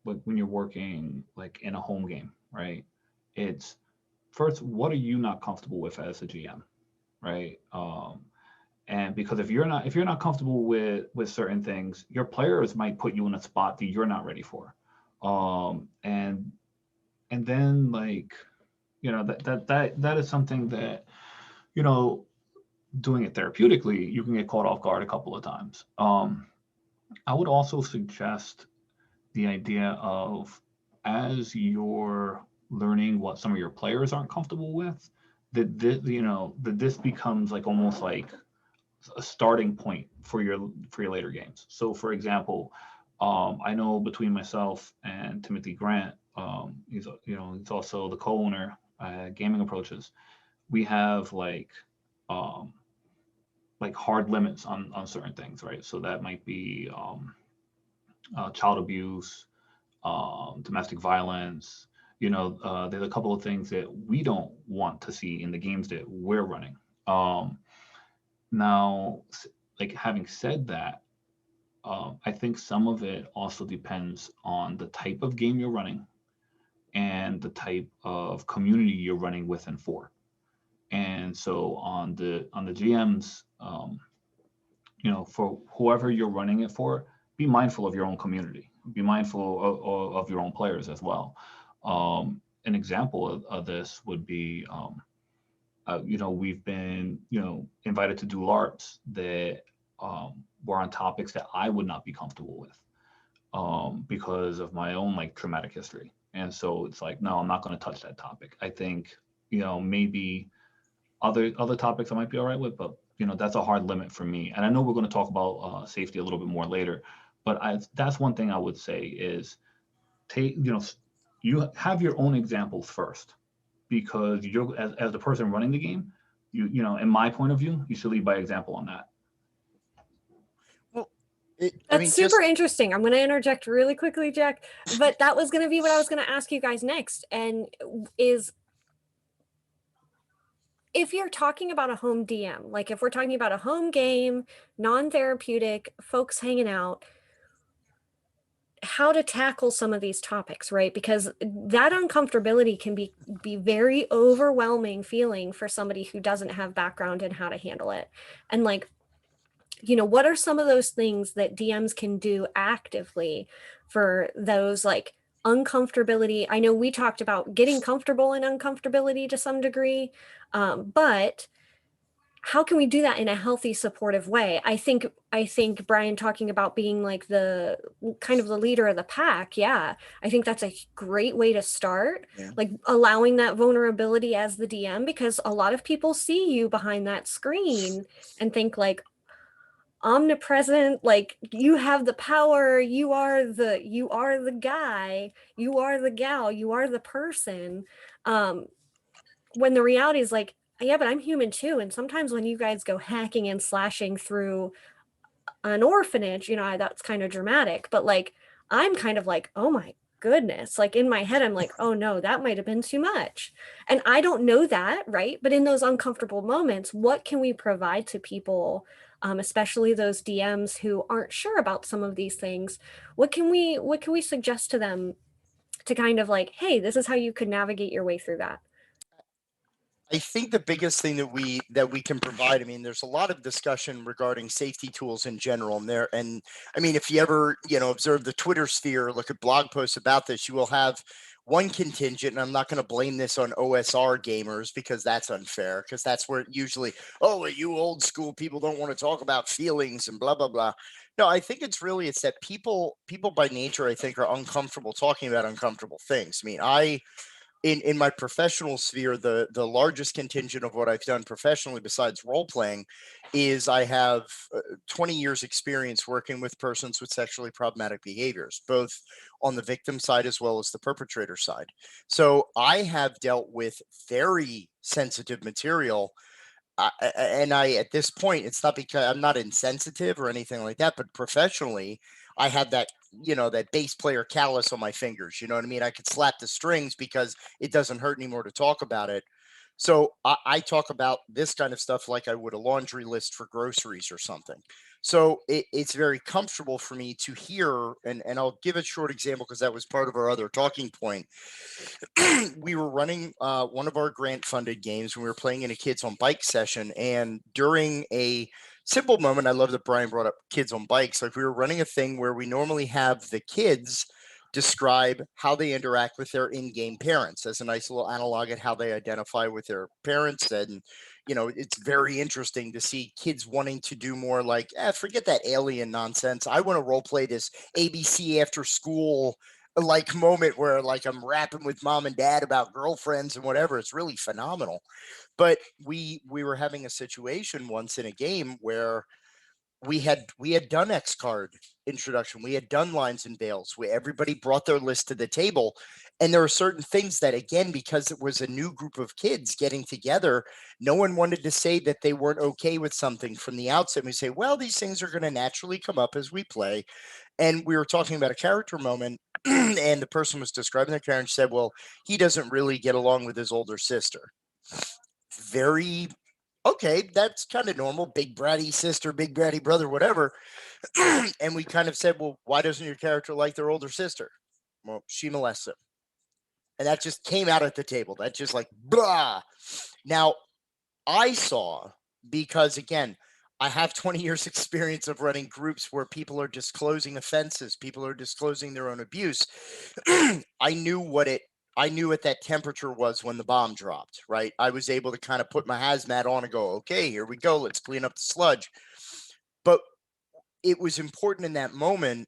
like when you're working like in a home game, right? It's first, what are you not comfortable with as a GM, right? And because if you're not comfortable with certain things, your players might put you in a spot that you're not ready for, and then like that is something that you know doing it therapeutically, you can get caught off guard a couple of times. I would also suggest the idea of as you're learning what some of your players aren't comfortable with, that this becomes like almost like a starting point for your later games. So, for example, I know between myself and Timothy Grant, he's also the co-owner Gaming Approaches. We have like hard limits on certain things, right? So that might be child abuse, domestic violence. There's a couple of things that we don't want to see in the games that we're running. Now, like having said that, I think some of it also depends on the type of game you're running and the type of community you're running with and for. And so on the GMs, for whoever you're running it for, be mindful of your own community. Be mindful of your own players as well. An example of this would be, we've been, invited to do LARPs that were on topics that I would not be comfortable with because of my own like traumatic history. And so it's like, no, I'm not going to touch that topic. I think, maybe other topics I might be all right with, but that's a hard limit for me. And I know we're going to talk about safety a little bit more later, but that's one thing I would say is you have your own examples first, because you're as the person running the game, in my point of view, you should lead by example on that. Well, That's super interesting. I'm going to interject really quickly, Jack, but that was going to be what I was going to ask you guys next, and is if you're talking about a home DM, like if we're talking about a home game, non-therapeutic, folks hanging out, how to tackle some of these topics, right? Because that uncomfortability can be very overwhelming feeling for somebody who doesn't have background in how to handle it. And like, what are some of those things that DMs can do actively for those like uncomfortability? I know we talked about getting comfortable in uncomfortability to some degree, but how can we do that in a healthy, supportive way? I think Brian talking about being like the kind of the leader of the pack. Yeah, I think that's a great way to start. Yeah. Like allowing that vulnerability as the DM, because a lot of people see you behind that screen and think like omnipresent, like you have the power, you are the guy, you are the gal, you are the person. When the reality is like, yeah, but I'm human too. And sometimes when you guys go hacking and slashing through an orphanage, that's kind of dramatic, but like, I'm kind of like, oh my goodness, like in my head, I'm like, oh no, that might've been too much. And I don't know that, right? But in those uncomfortable moments, what can we provide to people, especially those DMs who aren't sure about some of these things? What can we suggest to them to kind of like, hey, this is how you could navigate your way through that? I think the biggest thing that we can provide, I mean, there's a lot of discussion regarding safety tools in general, and I mean, if you ever, observe the Twitter sphere, look at blog posts about this, you will have one contingent, and I'm not going to blame this on OSR gamers because that's unfair, because that's where usually, oh, you old school people don't want to talk about feelings and blah, blah, blah. No, I think it's that people by nature, I think, are uncomfortable talking about uncomfortable things. I mean, in my professional sphere, the largest contingent of what I've done professionally besides role playing is I have 20 years experience working with persons with sexually problematic behaviors, both on the victim side as well as the perpetrator side. So I have dealt with very sensitive material. And I, at this point, it's not because I'm not insensitive or anything like that, but professionally, I had that, that bass player callus on my fingers. You know what I mean? I could slap the strings because it doesn't hurt anymore to talk about it. So I talk about this kind of stuff like I would a laundry list for groceries or something. So it's very comfortable for me to hear, and I'll give a short example because that was part of our other talking point. We were running one of our grant funded games and we were playing in a kids on bike session, and during a simple moment, I love that Brian brought up kids on bikes. Like, we were running a thing where we normally have the kids describe how they interact with their in-game parents as a nice little analog at how they identify with their parents. And it's very interesting to see kids wanting to do more like, forget that alien nonsense, I want to role play this ABC after school like moment where like I'm rapping with mom and dad about girlfriends and whatever. It's really phenomenal. But we were having a situation once in a game where we had done X card introduction, we had done lines and bales, where everybody brought their list to the table, and there were certain things that, again, because it was a new group of kids getting together, no one wanted to say that they weren't okay with something from the outset. We say, well, these things are going to naturally come up as we play. And we were talking about a character moment, and the person was describing their character and said, well, he doesn't really get along with his older sister. Very okay, that's kind of normal. Big bratty sister, big bratty brother, whatever. And we kind of said, well, why doesn't your character like their older sister? Well, she molests him. And that just came out at the table. That's just like, blah. Now, I saw, because again, I have 20 years experience of running groups where people are disclosing offenses, people are disclosing their own abuse. I knew what that temperature was when the bomb dropped, right? I was able to kind of put my hazmat on and go, okay, here we go, let's clean up the sludge. But it was important in that moment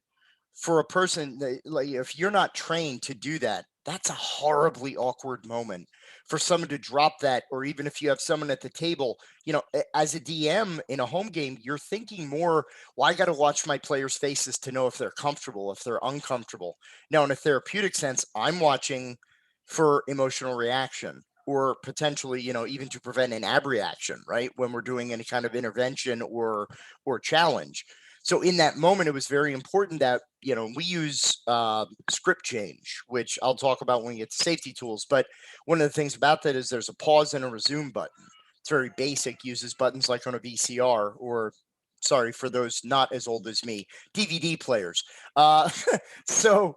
for a person that, like, if you're not trained to do that, that's a horribly awkward moment for someone to drop that. Or even if you have someone at the table, as a DM in a home game, you're thinking more, well, I got to watch my players' faces to know if they're comfortable, if they're uncomfortable. Now, in a therapeutic sense, I'm watching for emotional reaction, or potentially, even to prevent an abreaction, right? When we're doing any kind of intervention or challenge. So in that moment, it was very important that, we use script change, which I'll talk about when we get to safety tools. But one of the things about that is there's a pause and a resume button. It's very basic, uses buttons like on a VCR, or, sorry, for those not as old as me, DVD players. So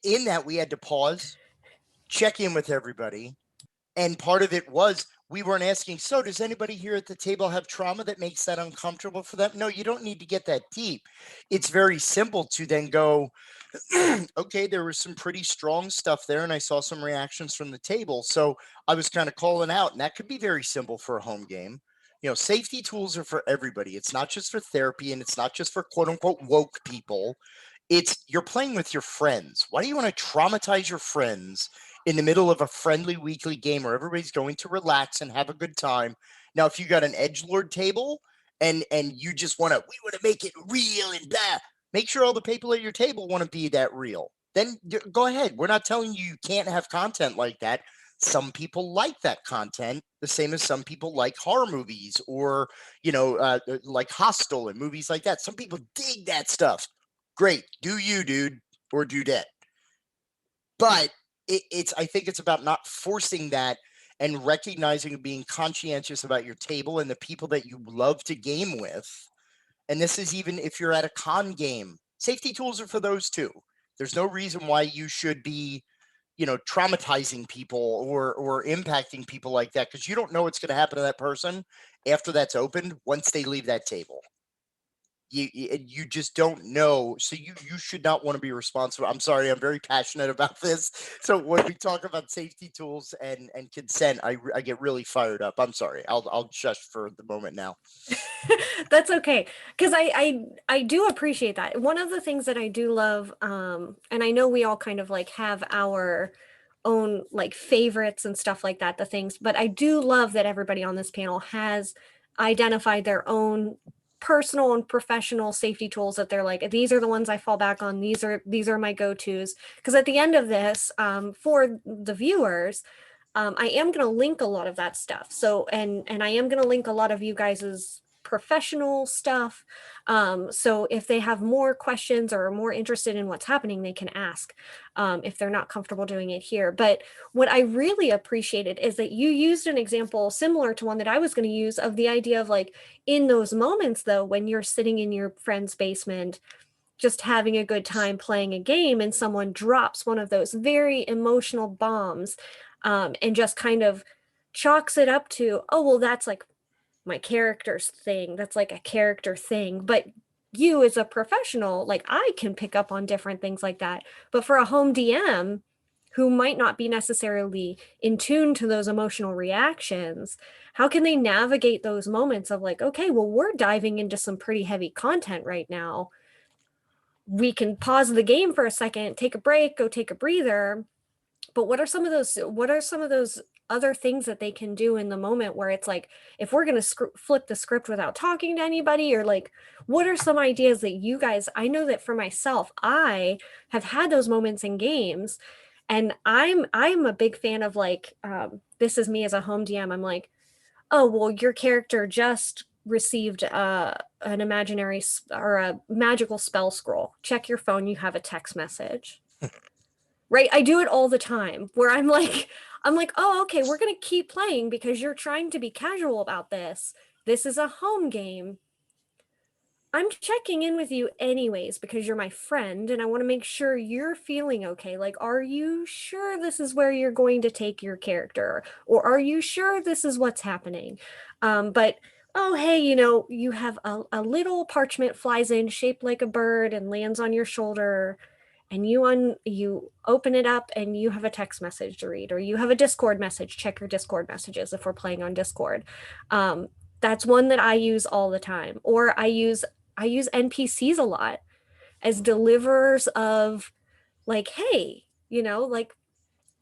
in that, we had to pause, check in with everybody. And part of it was, we weren't asking, so does anybody here at the table have trauma that makes that uncomfortable for them? No, you don't need to get that deep. It's very simple to then go, okay, there was some pretty strong stuff there, and I saw some reactions from the table. So I was kind of calling out, and that could be very simple for a home game. Safety tools are for everybody. It's not just for therapy, and it's not just for quote unquote woke people. You're playing with your friends. Why do you want to traumatize your friends in the middle of a friendly weekly game where everybody's going to relax and have a good time? Now, if you got an edgelord table and you just want to make it real and blah, make sure all the people at your table want to be that real. Then go ahead. We're not telling you can't have content like that. Some people like that content, the same as some people like horror movies or, like Hostel and movies like that. Some people dig that stuff. Great. Do you, dude, or dudette. But I think it's about not forcing that and recognizing and being conscientious about your table and the people that you love to game with. And this is even if you're at a con game. Safety tools are for those too. There's no reason why you should be, traumatizing people or impacting people like that, because you don't know what's going to happen to that person after that's opened once they leave that table. you just don't know. So you should not want to be responsible. I'm sorry, I'm very passionate about this. So when we talk about safety tools and consent, I get really fired up. I'm sorry. I'll shush for the moment now. That's okay, because I do appreciate that. One of the things that I do love, and I know we all kind of like have our own like favorites and stuff like that, the things, but I do love that everybody on this panel has identified their own personal and professional safety tools that they're like, these are the ones I fall back on. These are my go-tos. Because at the end of this, for the viewers, I am going to link a lot of that stuff. So, and I am going to link a lot of you guys's professional stuff. So if they have more questions or are more interested in what's happening, they can ask if they're not comfortable doing it here. But what I really appreciated is that you used an example similar to one that I was going to use, of the idea of like, in those moments though, when you're sitting in your friend's basement, just having a good time playing a game, and someone drops one of those very emotional bombs, and just kind of chalks it up to, oh, well, that's like my character's thing. That's like a character thing. But you as a professional, like I can pick up on different things like that. But for a home DM who might not be necessarily in tune to those emotional reactions, how can they navigate those moments of like, okay, well, we're diving into some pretty heavy content right now. We can pause the game for a second, take a break, go take a breather. But what are some of those other things that they can do in the moment where it's like, if we're going to flip the script without talking to anybody, or like, what are some ideas that you guys, I know that for myself, I have had those moments in games, and I'm a big fan of like, this is me as a home DM. I'm like, oh, well, your character just received an imaginary or a magical spell scroll. Check your phone, you have a text message. Right? I do it all the time where I'm like, oh, okay, we're going to keep playing because you're trying to be casual about this. This is a home game. I'm checking in with you anyways because you're my friend and I want to make sure you're feeling okay. Like, are you sure this is where you're going to take your character? Or are you sure this is what's happening? But oh, hey, you have a little parchment flies in shaped like a bird and lands on your shoulder, and you open it up and you have a text message to read, or you have a Discord message. Check your Discord messages if we're playing on Discord. That's one that I use all the time. Or I use NPCs a lot as deliverers of like, hey, like,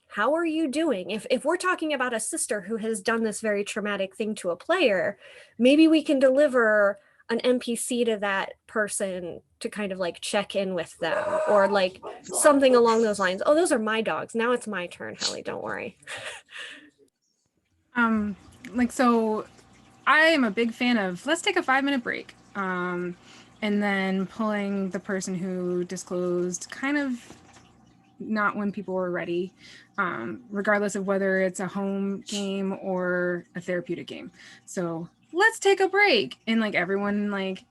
how are you doing? If we're talking about a sister who has done this very traumatic thing to a player, maybe we can deliver an NPC to that person to kind of like check in with them, or like something along those lines. Oh, those are my dogs. Now it's my turn, Hallie, don't worry. So I am a big fan of, let's take a 5-minute break. And then pulling the person who disclosed kind of not when people were ready, regardless of whether it's a home game or a therapeutic game. So let's take a break. And like everyone like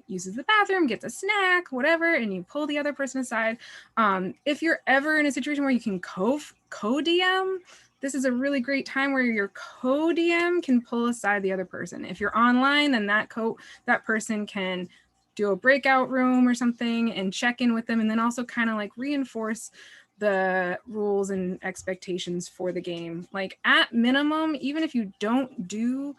uses the bathroom, gets a snack, whatever, and you pull the other person aside. If you're ever in a situation where you can co-DM, this is a really great time where your co-DM can pull aside the other person. If you're online, then that person can do a breakout room or something and check in with them, and then also kind of like reinforce the rules and expectations for the game. Like at minimum, even if you don't do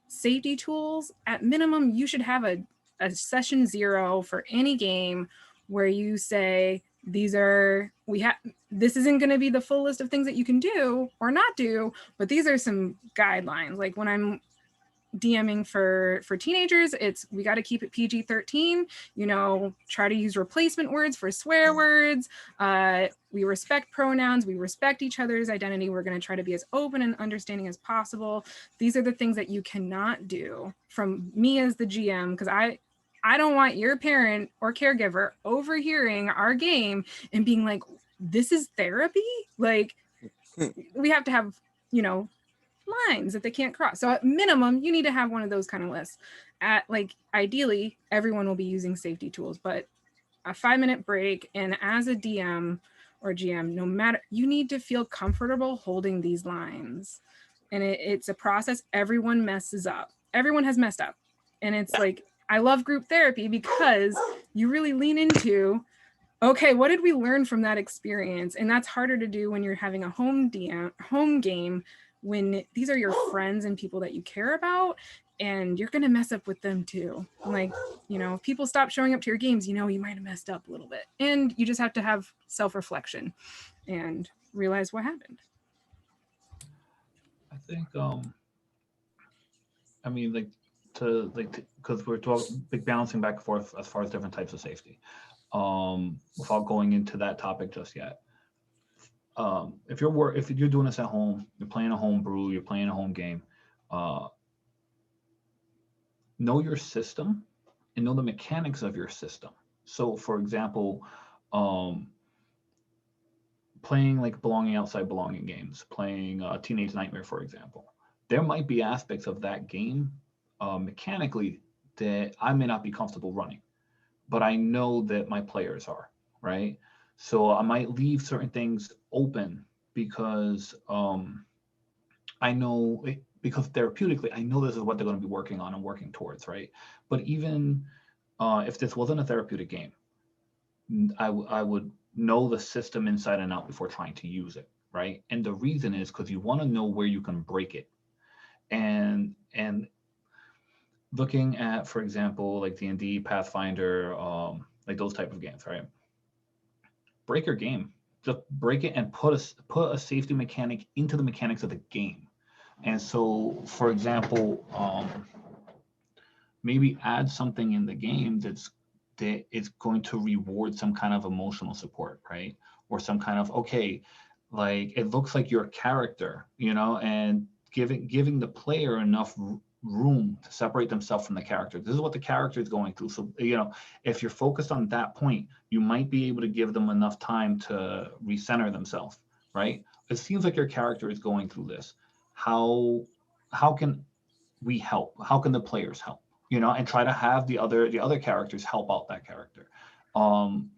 safety tools, at minimum, you should have a session 0 for any game where you say, this isn't going to be the full list of things that you can do or not do, but these are some guidelines. Like when I'm DMing for teenagers, we got to keep it PG-13, try to use replacement words for swear words. We respect pronouns, we respect each other's identity. We're going to try to be as open and understanding as possible. These are the things that you cannot do from me as the GM, because I don't want your parent or caregiver overhearing our game and being like, this is therapy? Like, we have to have, lines that they can't cross. So at minimum, you need to have one of those kind of lists. Ideally, everyone will be using safety tools, but a 5-minute break, and as a DM or GM, you need to feel comfortable holding these lines. And it's a process. Everyone messes up. Everyone has messed up. And it's like, I love group therapy because you really lean into, okay, what did we learn from that experience? And that's harder to do when you're having a home game, when these are your friends and people that you care about, and you're gonna mess up with them too. Like, if people stop showing up to your games, you might have messed up a little bit. And you just have to have self-reflection and realize what happened. I think I mean, like because we're talking like balancing back and forth as far as different types of safety. Without going into that topic just yet. If you're doing this at home, you're playing a home brew, you're playing a home game, uh, know your system and know the mechanics of your system. So, for example, um, playing like belonging outside belonging games, playing Teenage Nightmare, for example, there might be aspects of that game mechanically that I may not be comfortable running, but I know that my players are, right? So I might leave certain things open because I know because therapeutically, I know this is what they're going to be working on and working towards, right? But even if this wasn't a therapeutic game, I would know the system inside and out before trying to use it, right? And the reason is because you want to know where you can break it. And looking at, for example, like D&D, Pathfinder, like those type of games, right? Break your game. Just break it and put a safety mechanic into the mechanics of the game. And so, for example, maybe add something in the game that is going to reward some kind of emotional support, right? Or some kind of, okay, like it looks like your character, and giving the player enough room to separate themselves from the character. This is what the character is going through. So, if you're focused on that point, you might be able to give them enough time to recenter themselves, right? It seems like your character is going through this. How can we help? How can the players help? And try to have the other characters help out that character. Um,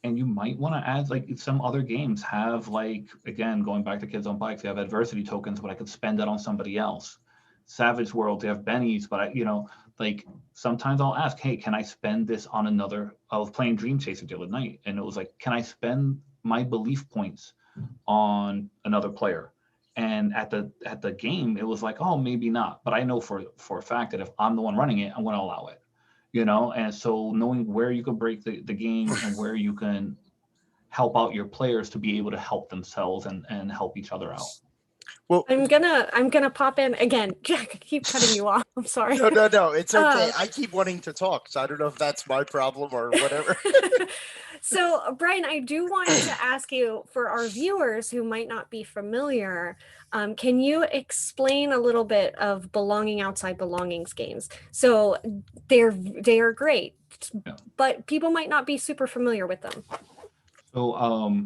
and you might want to add, like, some other games have, like, again, going back to Kids on Bikes, they have adversity tokens, but I could spend it on somebody else. Savage World, they have bennies, but like sometimes I'll ask, hey, can I spend this on another? I was playing Dream Chaser the other night, and it was like, can I spend my belief points on another player? And at the game, it was like, oh, maybe not. But I know for a fact that if I'm the one running it, I'm going to allow it. And so knowing where you can break the game and where you can help out your players to be able to help themselves and help each other out. Well, I'm gonna pop in again. Jack, I keep cutting you off. I'm sorry. no, it's okay. I keep wanting to talk, so I don't know if that's my problem or whatever. So, Brian, I do want to ask you, for our viewers who might not be familiar, can you explain a little bit of belonging outside belongings games? So they are great, Yeah. but people might not be super familiar with them. So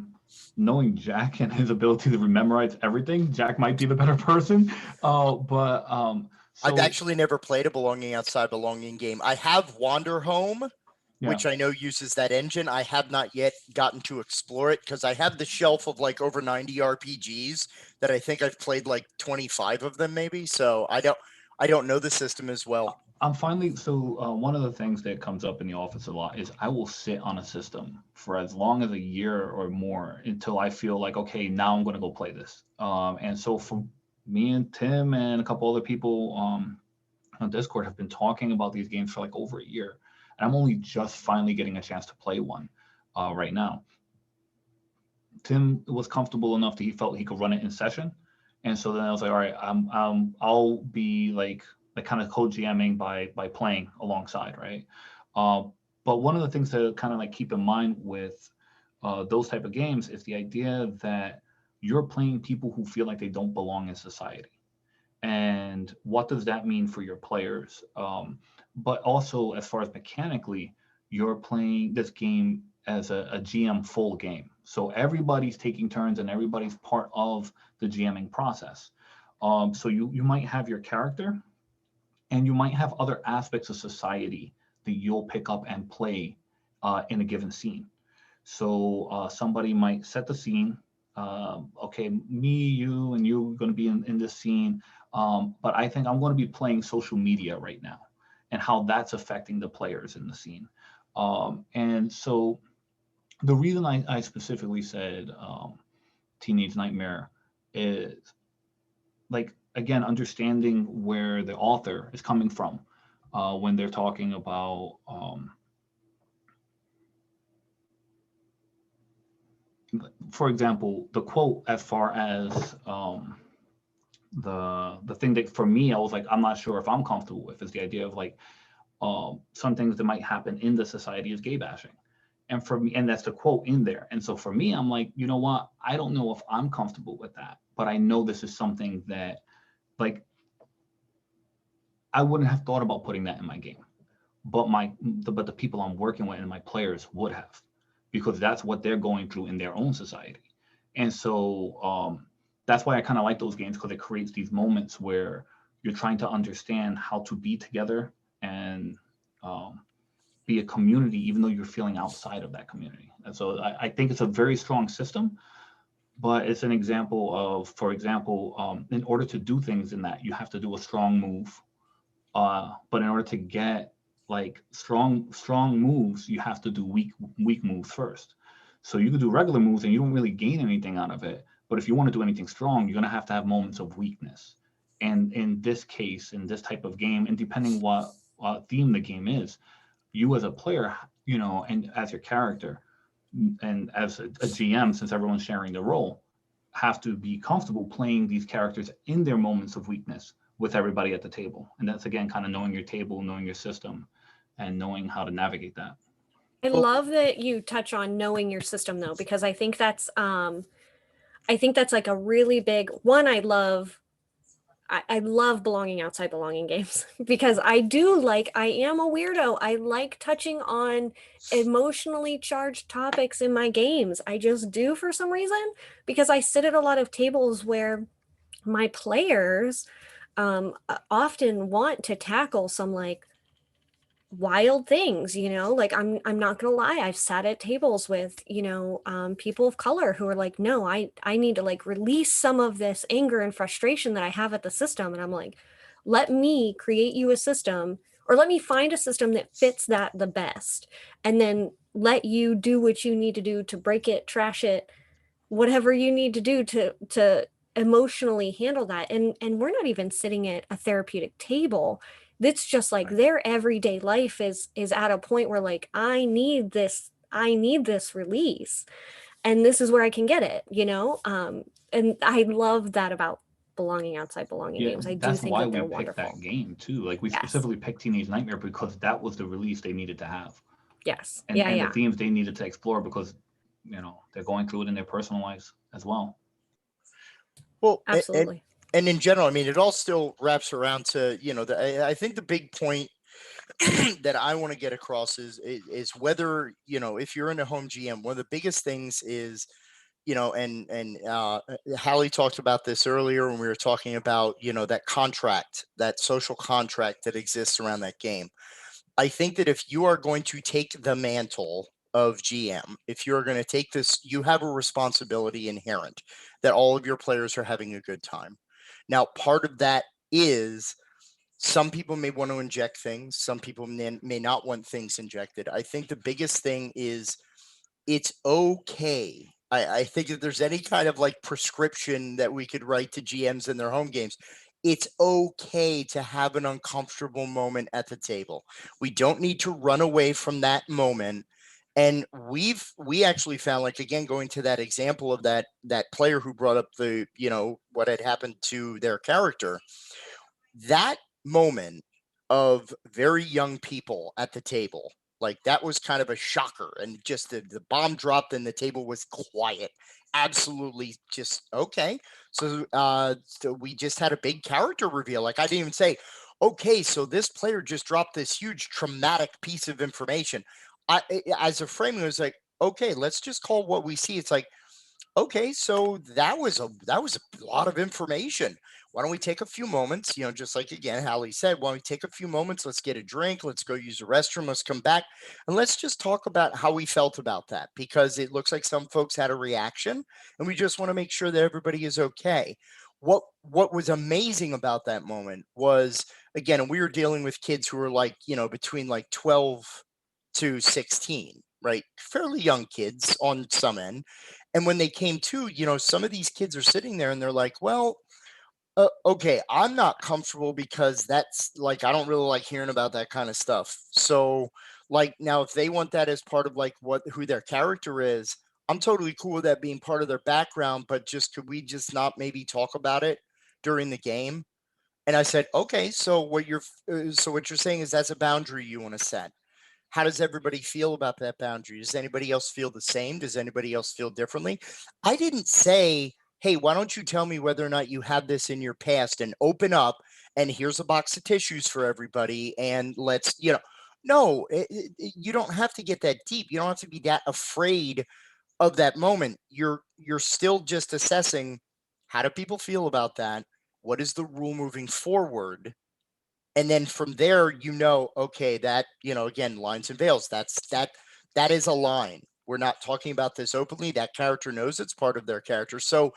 knowing Jack and his ability to memorize everything, Jack might be the better person. I've actually never played a belonging outside belonging game. I have Wander Home, which I know uses that engine. I have not yet gotten to explore it because I have the shelf of like over 90 RPGs that I think I've played like 25 of them maybe. So I don't know the system as well. One of the things that comes up in the office a lot is I will sit on a system for as long as a year or more until I feel like, okay, now I'm going to go play this. And so for me and Tim and a couple other people on Discord have been talking about these games for like over a year. And I'm only just finally getting a chance to play one right now. Tim was comfortable enough that he felt he could run it in session. And so then I was like, all right, I'll be like kind of co-GMing by playing alongside, right? But one of the things to kind of like keep in mind with those type of games is the idea that you're playing people who feel like they don't belong in society. And what does that mean for your players? But also, as far as mechanically, you're playing this game as a GM full game. So everybody's taking turns and everybody's part of the GMing process. So you might have your character and you might have other aspects of society that you'll pick up and play in a given scene. So somebody might set the scene. Okay, me, you, and you are going to be in this scene. But I think I'm going to be playing social media right now. and how that's affecting the players in the scene. And so the reason I specifically said Teenage Nightmare is, like, again, understanding where the author is coming from when they're talking about for example, the quote, as far as the thing that for me I was like, I'm not sure if I'm comfortable with, is the idea of like some things that might happen in the society is gay bashing. And for me, and that's the quote in there. And so for me, I'm like, you know what? I don't know if I'm comfortable with that, but I know this is something that, like, I wouldn't have thought about putting that in my game, but but the people I'm working with and my players would have, because that's what they're going through in their own society. And so that's why I kind of like those games, because it creates these moments where you're trying to understand how to be together and be a community, even though you're feeling outside of that community. And so I think it's a very strong system, but it's an example of, for example, in order to do things in that, you have to do a strong move. But in order to get like strong moves, you have to do weak moves first. So you can do regular moves and you don't really gain anything out of it. But if you want to do anything strong, you're gonna have to have moments of weakness. And in this case, in this type of game, and depending what theme the game is, you as a player, you know, and as your character, and as a GM, since everyone's sharing the role, have to be comfortable playing these characters in their moments of weakness with everybody at the table. And that's, again, kind of knowing your table, knowing your system, and knowing how to navigate that. I Well, love that you touch on knowing your system though, because I think that's like a really big one. I love belonging games because I am a weirdo. I like touching on emotionally charged topics in my games. I just do for some reason, because I sit at a lot of tables where my players often want to tackle some like wild things, you know, like I'm not gonna lie, I've sat at tables with, you know, people of color who are like, no, I need to like release some of this anger and frustration that I have at the system. And I'm like, let me create you a system, or let me find a system that fits that the best, and then let you do what you need to do to break it, trash it, whatever you need to do to emotionally handle that. And we're not even sitting at a therapeutic table. That's just like Right. their everyday life is at a point where like I need this release, and this is where I can get it, you know. And I love that about belonging Yeah, games. I do that's think why that we they're picked that wonderful. game too. Like, we Yes, specifically picked Teenage Nightmare because that was the release they needed to have, yes, and yeah, the yeah, themes they needed to explore, because, you know, they're going through it in their personal lives as well. well, absolutely. and in general, I mean, it all still wraps around to, you know, I think the big point that I want to get across is whether, you know, if you're in a home GM, one of the biggest things is, you know, and Hallie talked about this earlier when we were talking about, you know, that contract, that social contract that exists around that game. I think that if you are going to take the mantle of GM, if you're going to take this, you have a responsibility inherent that all of your players are having a good time. Now, part of that is some people may want to inject things, some people may not want things injected. I think the biggest thing is it's okay. I think if there's any kind of like prescription that we could write to GMs in their home games, it's okay to have an uncomfortable moment at the table. We don't need to run away from that moment. And we actually found, like, again, going to that example of that player who brought up the, you know, what had happened to their character, that moment of very young people at the table, like, that was kind of a shocker, and just the bomb dropped and the table was quiet. Absolutely, just okay. So we just had a big character reveal. Like, I didn't even say, okay, so this player just dropped this huge traumatic piece of information. As a framing, it was like, okay, let's just call what we see. It's like, okay, so that was a lot of information. Why don't we take a few moments? You know, just like, again, Hallie said, why don't we take a few moments? Let's get a drink. Let's go use the restroom. Let's come back, and let's just talk about how we felt about that, because it looks like some folks had a reaction, and we just want to make sure that everybody is okay. what was amazing about that moment was, again, we were dealing with kids who were like, between like 12 to 16, right? Fairly young kids on some end. And when they came to, some of these kids are sitting there and they're like, well, okay, I'm not comfortable because that's like, I don't really like hearing about that kind of stuff. So, like, now if they want that as part of like who their character is, I'm totally cool with that being part of their background, but just could we just not maybe talk about it during the game? And I said, okay, so what you're saying is that's a boundary you want to set. How does everybody feel about that boundary? Does anybody else feel the same? Does anybody else feel differently? I didn't say, hey, why don't you tell me whether or not you have this in your past and open up and here's a box of tissues for everybody and let's, no, you don't have to get that deep. You don't have to be that afraid of that moment. You're still just assessing, how do people feel about that? What is the rule moving forward? And then from there, okay, that, again, lines and veils, that is a line. We're not talking about this openly. That character knows it's part of their character. So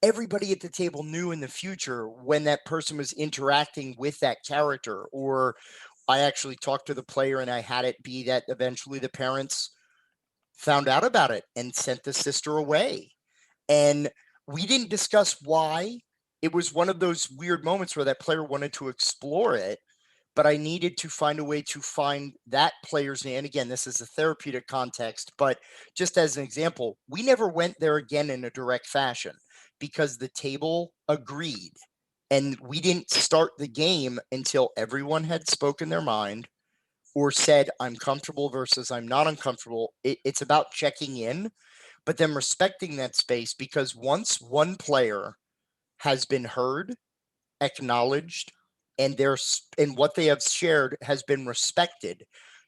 everybody at the table knew in the future when that person was interacting with that character, or I actually talked to the player and I had it be that eventually the parents found out about it and sent the sister away. And we didn't discuss why. It was one of those weird moments where that player wanted to explore it, but I needed to find a way to find that player's name. And again, this is a therapeutic context, but just as an example, we never went there again in a direct fashion because the table agreed. And we didn't start the game until everyone had spoken their mind or said, I'm comfortable versus I'm not uncomfortable. It's about checking in, but then respecting that space, because once one player has been heard, acknowledged, and what they have shared has been respected,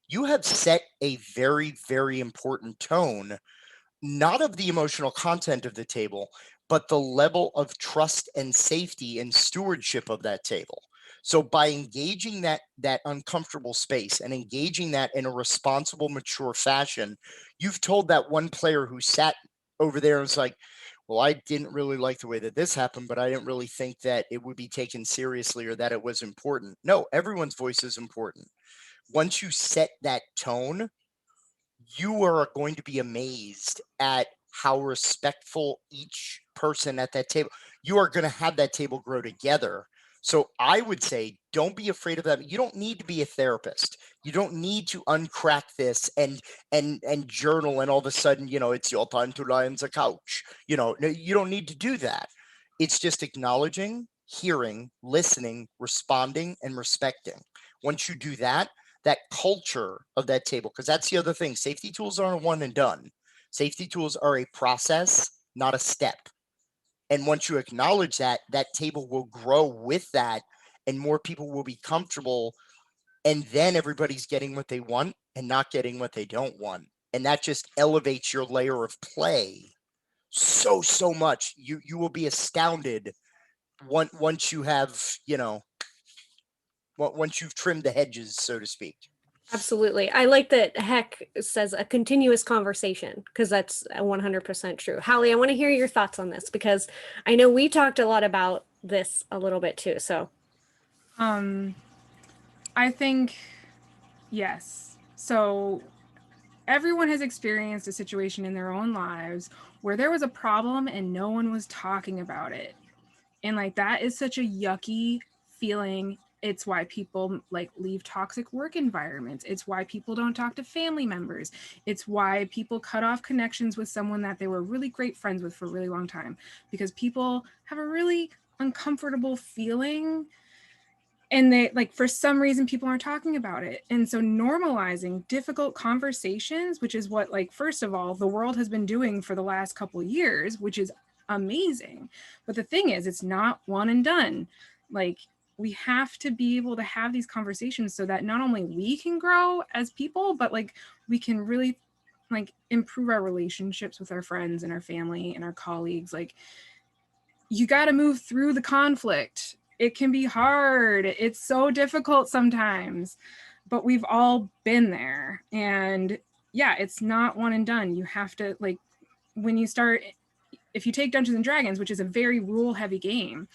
you have set a very, very important tone, not of the emotional content of the table, but the level of trust and safety and stewardship of that table. So by engaging that uncomfortable space and engaging that in a responsible, mature fashion, you've told that one player who sat over there and was like, well, I didn't really like the way that this happened, but I didn't really think that it would be taken seriously or that it was important. No, everyone's voice is important. Once you set that tone, you are going to be amazed at how respectful each person at that table. You are going to have that table grow together. So I would say, don't be afraid of that. You don't need to be a therapist. You don't need to uncrack this and journal, and all of a sudden, it's your time to lie on the couch. No, you don't need to do that. It's just acknowledging, hearing, listening, responding, and respecting. Once you do that, that culture of that table, because that's the other thing. Safety tools aren't one and done. Safety tools are a process, not a step. And once you acknowledge that, that table will grow with that, and more people will be comfortable. And then everybody's getting what they want and not getting what they don't want. And that just elevates your layer of play so much. You will be astounded once you have, once you've trimmed the hedges, so to speak. Absolutely. I like that Heck says a continuous conversation, because that's 100% true. Hallie, I want to hear your thoughts on this, because I know we talked a lot about this a little bit too. So, I think, yes. So everyone has experienced a situation in their own lives where there was a problem and no one was talking about it. And like, that is such a yucky feeling. It's why people like leave toxic work environments. It's why people don't talk to family members. It's why people cut off connections with someone that they were really great friends with for a really long time, because people have a really uncomfortable feeling, and they like, for some reason, people aren't talking about it. And so normalizing difficult conversations, which is what, like, first of all, the world has been doing for the last couple of years, which is amazing. But the thing is, it's not one and done. Like, we have to be able to have these conversations so that not only we can grow as people, but like we can really like improve our relationships with our friends and our family and our colleagues. Like, you got to move through the conflict. It can be hard. It's so difficult sometimes, but we've all been there. And yeah, it's not one and done. You have to, like, when you start if you take Dungeons and Dragons, which is a very rule heavy game,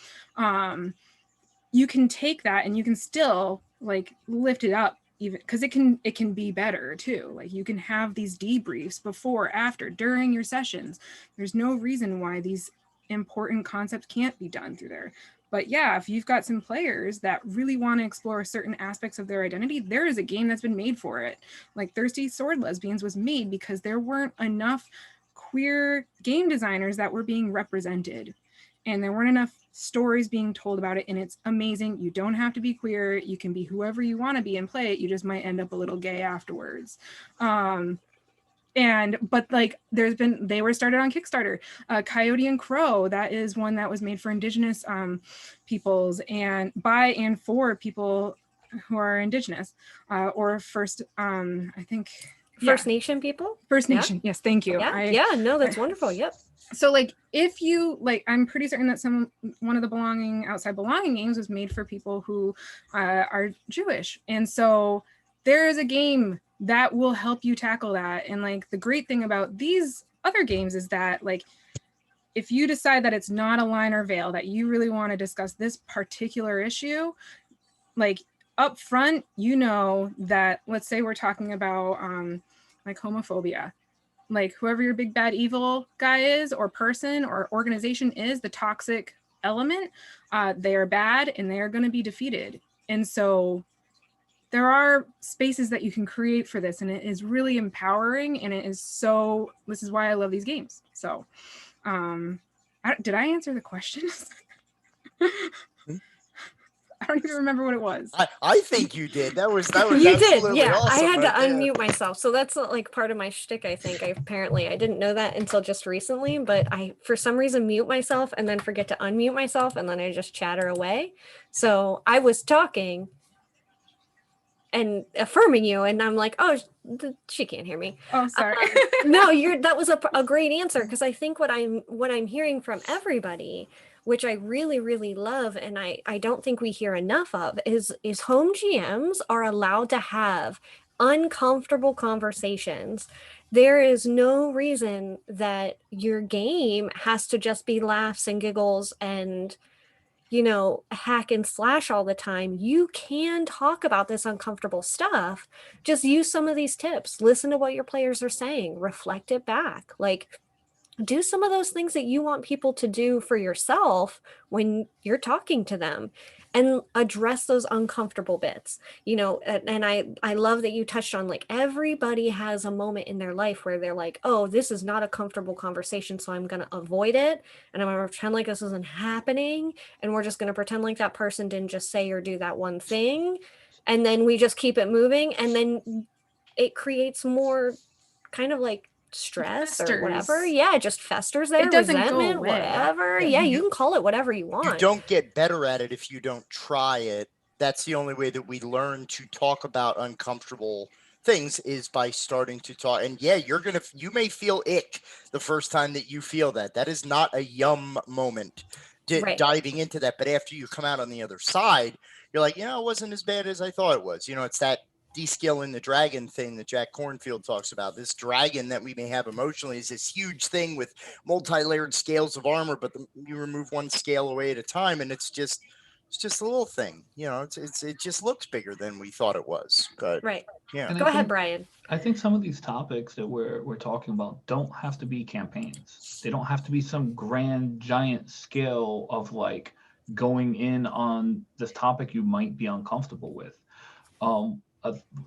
you can take that and you can still like lift it up, even because it can be better too. Like you can have these debriefs before, after, during your sessions. There's no reason why these important concepts can't be done through there. But yeah, if you've got some players that really want to explore certain aspects of their identity, there is a game that's been made for it. Like Thirsty Sword Lesbians was made because there weren't enough queer game designers that were being represented. And there weren't enough stories being told about it. And it's amazing. You don't have to be queer. You can be whoever you want to be and play it. You just might end up a little gay afterwards. But like they were started on Kickstarter. Coyote and Crow, that is one that was made for Indigenous peoples and by and for people who are Indigenous or first, I think. First Nation people? First Nation, yes, thank you. Yeah, no, that's wonderful, yep. So like if you like, I'm pretty certain that one of the outside belonging games was made for people who are Jewish. And so there is a game that will help you tackle that. And like the great thing about these other games is that like if you decide that it's not a line or veil, that you really want to discuss this particular issue, like up front, you know that, let's say we're talking about like homophobia, like whoever your big bad evil guy is or person or organization is, the toxic element, they are bad and they are going to be defeated. And so there are spaces that you can create for this, and it is really empowering, and this is why I love these games. So did I answer the question? I don't even remember what it was. I think you did. That was you did, yeah. Awesome. I had to unmute myself, so that's like part of my shtick. I think I didn't know that until just recently, but I for some reason mute myself and then forget to unmute myself, and then I just chatter away. So I was talking and affirming you, and I'm like, oh, she can't hear me. Oh, sorry. No, that was a great answer, because I think what I'm hearing from everybody, which I really, really love, and I don't think we hear enough of, is home GMs are allowed to have uncomfortable conversations. There is no reason that your game has to just be laughs and giggles and, hack and slash all the time. You can talk about this uncomfortable stuff. Just use some of these tips. Listen to what your players are saying. Reflect it back. Like, do some of those things that you want people to do for yourself when you're talking to them, and address those uncomfortable bits. And I love that you touched on, like, everybody has a moment in their life where they're like, oh, this is not a comfortable conversation, so I'm going to avoid it, and I'm going to pretend like this isn't happening, and we're just going to pretend like that person didn't just say or do that one thing, and then we just keep it moving, and then it creates more kind of like stress or whatever. Yeah, it just festers there. It doesn't resentment, go away. Whatever. Yeah, you can call it whatever you want. You don't get better at it if you don't try it. That's the only way that we learn to talk about uncomfortable things, is by starting to talk. And yeah, you may feel ick the first time that you feel that. That is not a yum moment diving into that. But after you come out on the other side, you're like, it wasn't as bad as I thought it was. It's that descaling the dragon thing that Jack Cornfield talks about. This dragon that we may have emotionally is this huge thing with multi-layered scales of armor, but you remove one scale away at a time, and it's just a little thing. It just looks bigger than we thought it was. But right. Yeah. Go ahead, Brian. I think some of these topics that we're talking about don't have to be campaigns. They don't have to be some grand giant scale of like going in on this topic you might be uncomfortable with.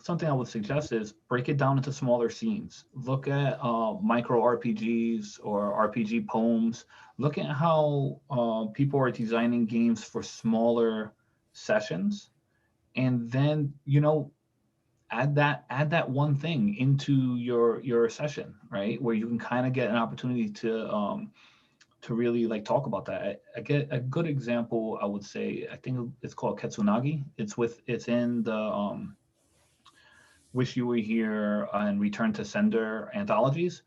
Something I would suggest is break it down into smaller scenes. Look at micro RPGs or RPG poems. Look at how people are designing games for smaller sessions, and then add that one thing into your session, right? Where you can kind of get an opportunity to really like talk about that. I get a good example. I would say, I think it's called Ketsunagi. It's in the Wish You Were Here and Return to Sender anthologies,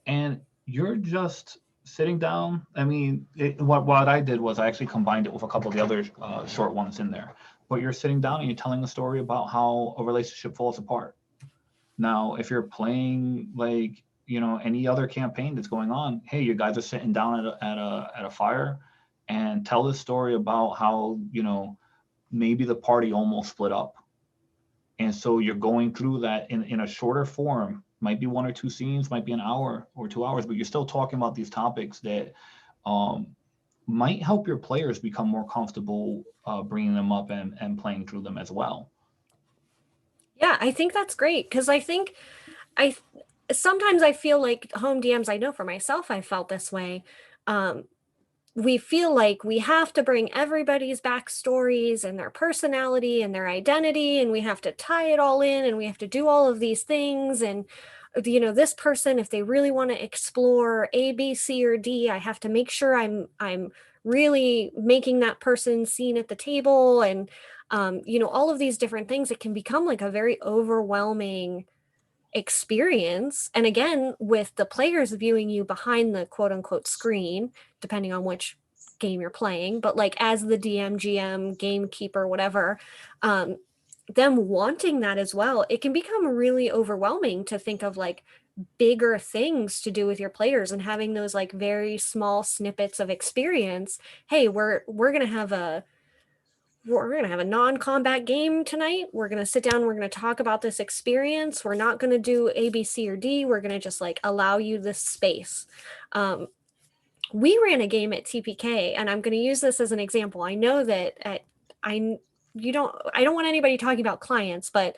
and you're just sitting down. I mean, what I did was I actually combined it with a couple of the other short ones in there. But you're sitting down and you're telling a story about how a relationship falls apart. Now, if you're playing like any other campaign that's going on, hey, you guys are sitting down at a fire and tell this story about how, maybe the party almost split up. And so you're going through that in a shorter form, might be 1 or 2 scenes, might be an hour or 2 hours, but you're still talking about these topics that might help your players become more comfortable bringing them up and playing through them as well. Yeah, I think that's great because I sometimes I feel like home DMs, I know for myself, I felt this way. Um, we feel like we have to bring everybody's backstories and their personality and their identity, and we have to tie it all in, and we have to do all of these things. And this person, if they really want to explore A, B, C, or D, I have to make sure I'm really making that person seen at the table, and all of these different things. It can become like a very overwhelming experience. And again, with the players viewing you behind the quote unquote screen, depending on which game you're playing, but like as the DM, GM, gamekeeper, whatever, them wanting that as well, it can become really overwhelming to think of like bigger things to do with your players and having those like very small snippets of experience. Hey, we're going to have a non-combat game tonight. We're going to sit down. We're going to talk about this experience. We're not going to do A, B, C, or D. We're going to just like allow you this space. We ran a game at TPK, and I'm going to use this as an example. I know that I don't want anybody talking about clients, but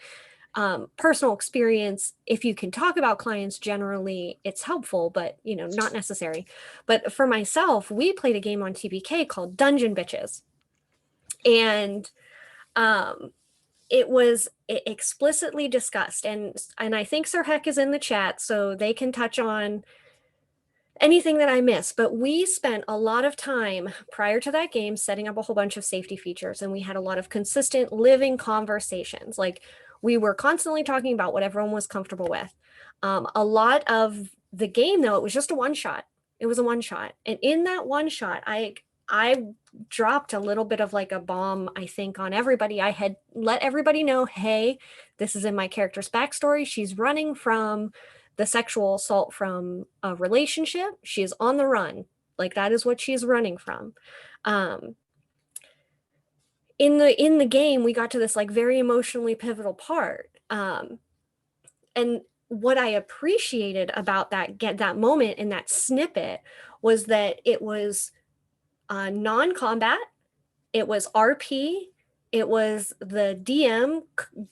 personal experience, if you can talk about clients, generally it's helpful, but not necessary. But for myself, we played a game on TPK called Dungeon Bitches. And it was explicitly discussed, and I think Sir Heck is in the chat, so they can touch on anything that I miss. But we spent a lot of time prior to that game setting up a whole bunch of safety features, and we had a lot of consistent living conversations. Like, we were constantly talking about what everyone was comfortable with. A lot of the game, though, it was just a one shot. It was a one shot, and in that one shot, I dropped a little bit of like a bomb, I think, on everybody. I had let everybody know, hey, this is in my character's backstory. She's running from the sexual assault from a relationship. She is on the run. Like, that is what she's running from. In the game, we got to this like very emotionally pivotal part. And what I appreciated about that moment in that snippet was that it was non-combat. It was RP. It was the DM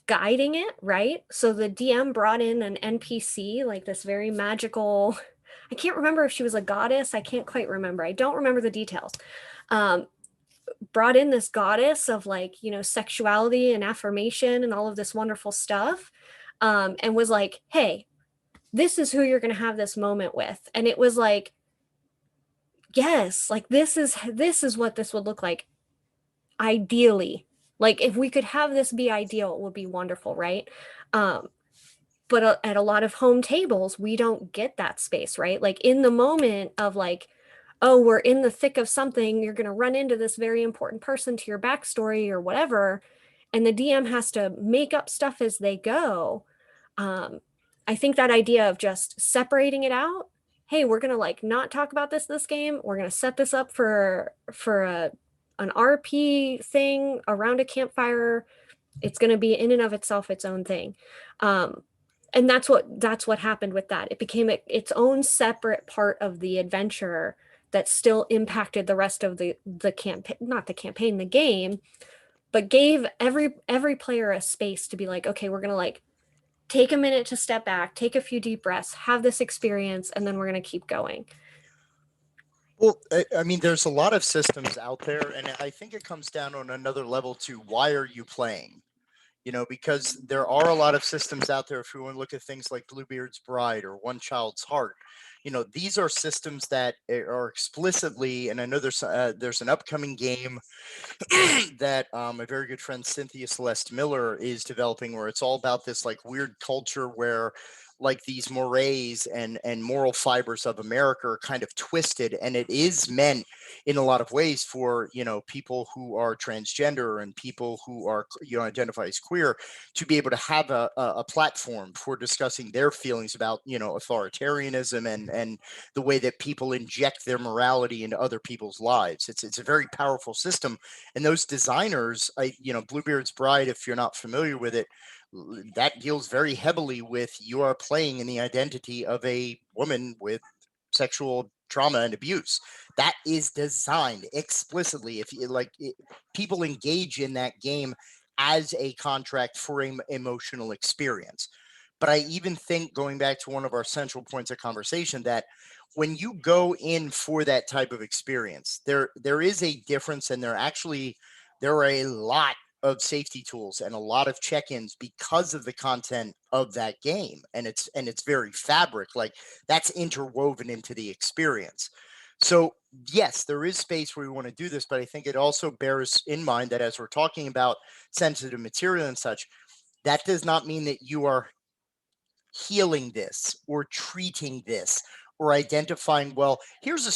guiding it, right? So the DM brought in an NPC, like this very magical, I can't remember if she was a goddess. I can't quite remember. I don't remember the details. Brought in this goddess of like, sexuality and affirmation and all of this wonderful stuff. And was like, hey, this is who you're going to have this moment with. And it was like, yes, like this is what this would look like. Ideally, like if we could have this be ideal, it would be wonderful, right? But at a lot of home tables, we don't get that space, right? Like in the moment of like, oh, we're in the thick of something, you're going to run into this very important person to your backstory or whatever, and the DM has to make up stuff as they go. I think that idea of just separating it out, hey, we're going to like not talk about this game, we're going to set this up for an RP thing around a campfire. It's going to be in and of itself its own thing. And that's what happened with that. It became its own separate part of the adventure that still impacted the rest of the campaign, not the campaign, the game, but gave every player a space to be like, okay, we're going to like take a minute to step back, take a few deep breaths, have this experience, and then we're going to keep going. Well, I mean, there's a lot of systems out there, and I think it comes down on another level to why are you playing? Because there are a lot of systems out there. If you want to look at things like Bluebeard's Bride or One Child's Heart, these are systems that are explicitly, and I know there's an upcoming game that a very good friend, Cynthia Celeste Miller, is developing, where it's all about this like weird culture where like these mores and moral fibers of America are kind of twisted, and it is meant in a lot of ways for, you know, people who are transgender and people who are, you know, identify as queer, to be able to have a platform for discussing their feelings about, you know, authoritarianism and the way that people inject their morality into other people's lives. It's a very powerful system, and those designers, you know, Bluebeard's Bride, if you're not familiar with it, that deals very heavily with, you are playing in the identity of a woman with sexual trauma and abuse. That is designed explicitly. If you like, people engage in that game as a contract for an emotional experience. But I even think, going back to one of our central points of conversation, that when you go in for that type of experience, there is a difference, and there are a lot of safety tools and a lot of check-ins because of the content of that game, and it's very fabric, like that's interwoven into the experience. So yes, there is space where we want to do this, but I think it also bears in mind that as we're talking about sensitive material and such, that does not mean that you are healing this or treating this or identifying, well, here's a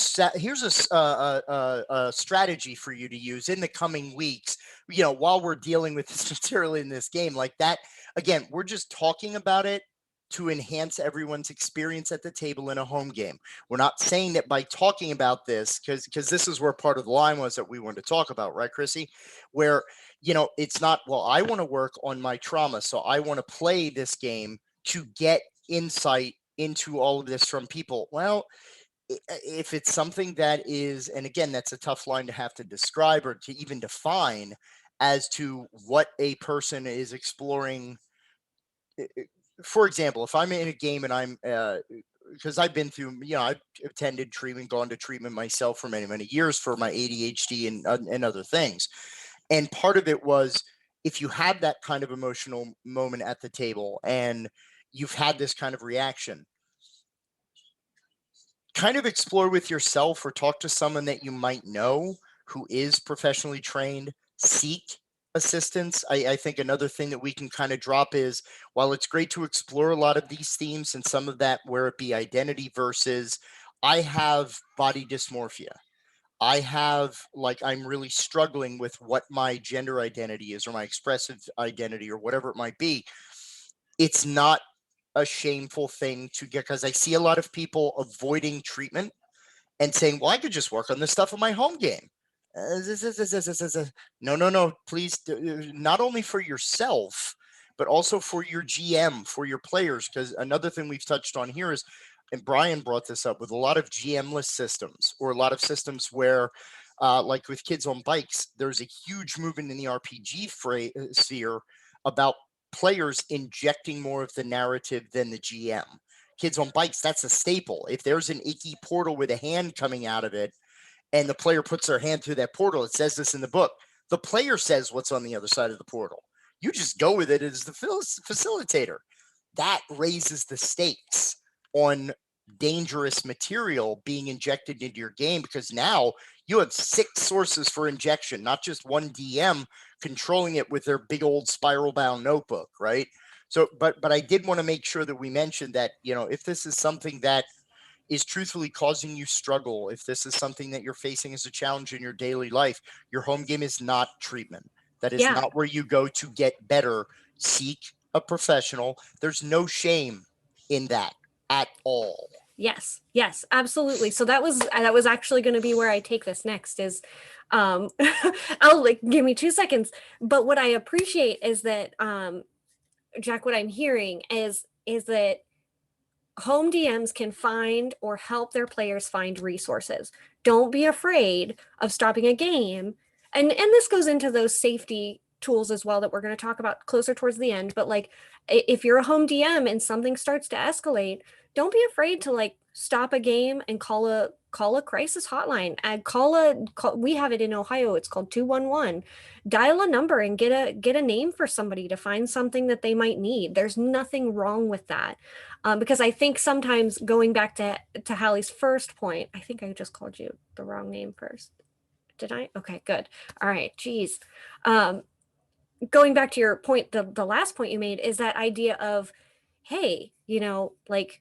strategy for you to use in the coming weeks, you know, while we're dealing with this material in this game. Like that, again, we're just talking about it to enhance everyone's experience at the table in a home game. We're not saying that by talking about this, because this is where part of the line was that we wanted to talk about, right, Chrissy? Where, you know, it's not, well, I want to work on my trauma, so I want to play this game to get insight into all of this from people. Well, if it's something that is, and again, that's a tough line to have to describe or to even define as to what a person is exploring. For example, if I'm in a game and I'm, because I've been through, you know, I've attended treatment, gone to treatment myself for many, many years for my ADHD and other things. And part of it was, if you have that kind of emotional moment at the table and you've had this kind of reaction, kind of explore with yourself or talk to someone that you might know who is professionally trained. Seek assistance. I think another thing that we can kind of drop is, while it's great to explore a lot of these themes and some of that, where it be identity versus, I have body dysmorphia, I have, like, I'm really struggling with what my gender identity is or my expressive identity or whatever it might be. It's not a shameful thing to get, because I see a lot of people avoiding treatment and saying, well, I could just work on this stuff in my home game. No, no, no, please. Not only for yourself, but also for your GM, for your players. Because another thing we've touched on here is, and Brian brought this up, with a lot of GM-less systems, or a lot of systems where, like with Kids on Bikes, there's a huge movement in the RPG sphere about players injecting more of the narrative than the GM. Kids on Bikes, that's a staple. If there's an icky portal with a hand coming out of it, and the player puts their hand through that portal, it says this in the book, the player says what's on the other side of the portal. You just go with it as the facilitator. That raises the stakes on dangerous material being injected into your game, because now you have 6 sources for injection, not just one DM controlling it with their big old spiral bound notebook, right? So, but I did want to make sure that we mentioned that, you know, if this is something that is truthfully causing you struggle, if this is something that you're facing as a challenge in your daily life, your home game is not treatment. That is Yeah. not where you go to get better. Seek a professional. There's no shame in that at all. Yes, yes, absolutely. So that was actually going to be where I take this next is I'll like give me 2 seconds. But what I appreciate is that Jack, what I'm hearing is that home DMs can find or help their players find resources. Don't be afraid of stopping a game. And this goes into those safety tools as well that we're going to talk about closer towards the end, but like if you're a home DM and something starts to escalate, don't be afraid to like stop a game and call a crisis hotline. And we have it in Ohio, it's called 211. Dial a number and get a name for somebody to find something that they might need. There's nothing wrong with that. Because I think sometimes, going back to Hallie's first point, I think I just called you the wrong name first. Did I? Okay, good. All right, geez. Going back to your point, the last point you made is that idea of hey, like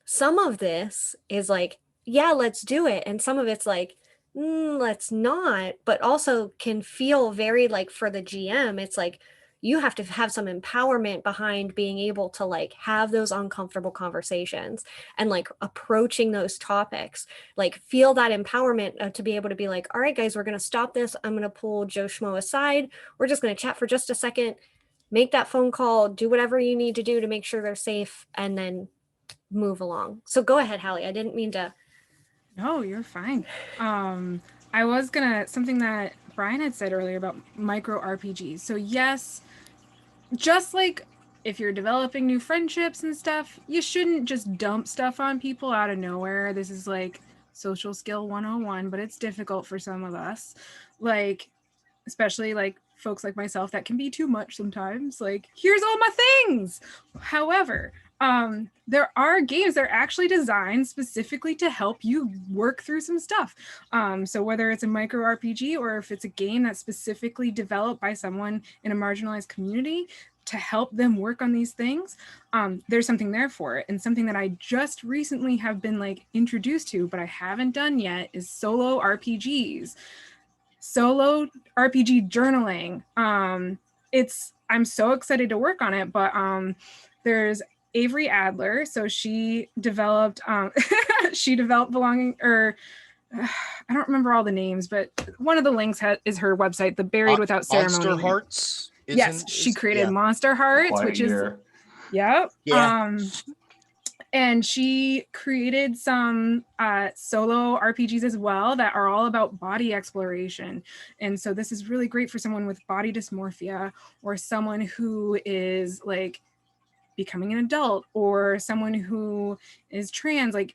some of this is like, yeah, let's do it. And some of it's like, let's not, but also can feel very like for the GM, it's like you have to have some empowerment behind being able to like have those uncomfortable conversations and like approaching those topics, like feel that empowerment to be able to be like, all right, guys, we're going to stop this. I'm going to pull Joe Schmo aside. We're just going to chat for just a second, make that phone call, do whatever you need to do to make sure they're safe, and then move along. So go ahead, Hallie. I didn't mean to. No, you're fine. I was gonna, something that Brian had said earlier about micro RPGs. So yes, just like if you're developing new friendships and stuff, you shouldn't just dump stuff on people out of nowhere. This is like social skill 101, but it's difficult for some of us. Like, especially like folks like myself, that can be too much sometimes. Like, here's all my things. However, there are games that are actually designed specifically to help you work through some stuff. So whether it's a micro RPG or if it's a game that's specifically developed by someone in a marginalized community to help them work on these things, there's something there for it. And something that I just recently have been like introduced to, but I haven't done yet, is solo RPGs. Solo RPG journaling. I'm so excited to work on it, but there's Avery Adler. So she developed she developed belonging, or I don't remember all the names, but one of the links is her website, The Buried Without Ceremony. Monster Hearts. Yes, she created Monster Hearts, which is yep. Yeah. And she created some solo RPGs as well that are all about body exploration. And so this is really great for someone with body dysmorphia, or someone who is like becoming an adult, or someone who is trans, like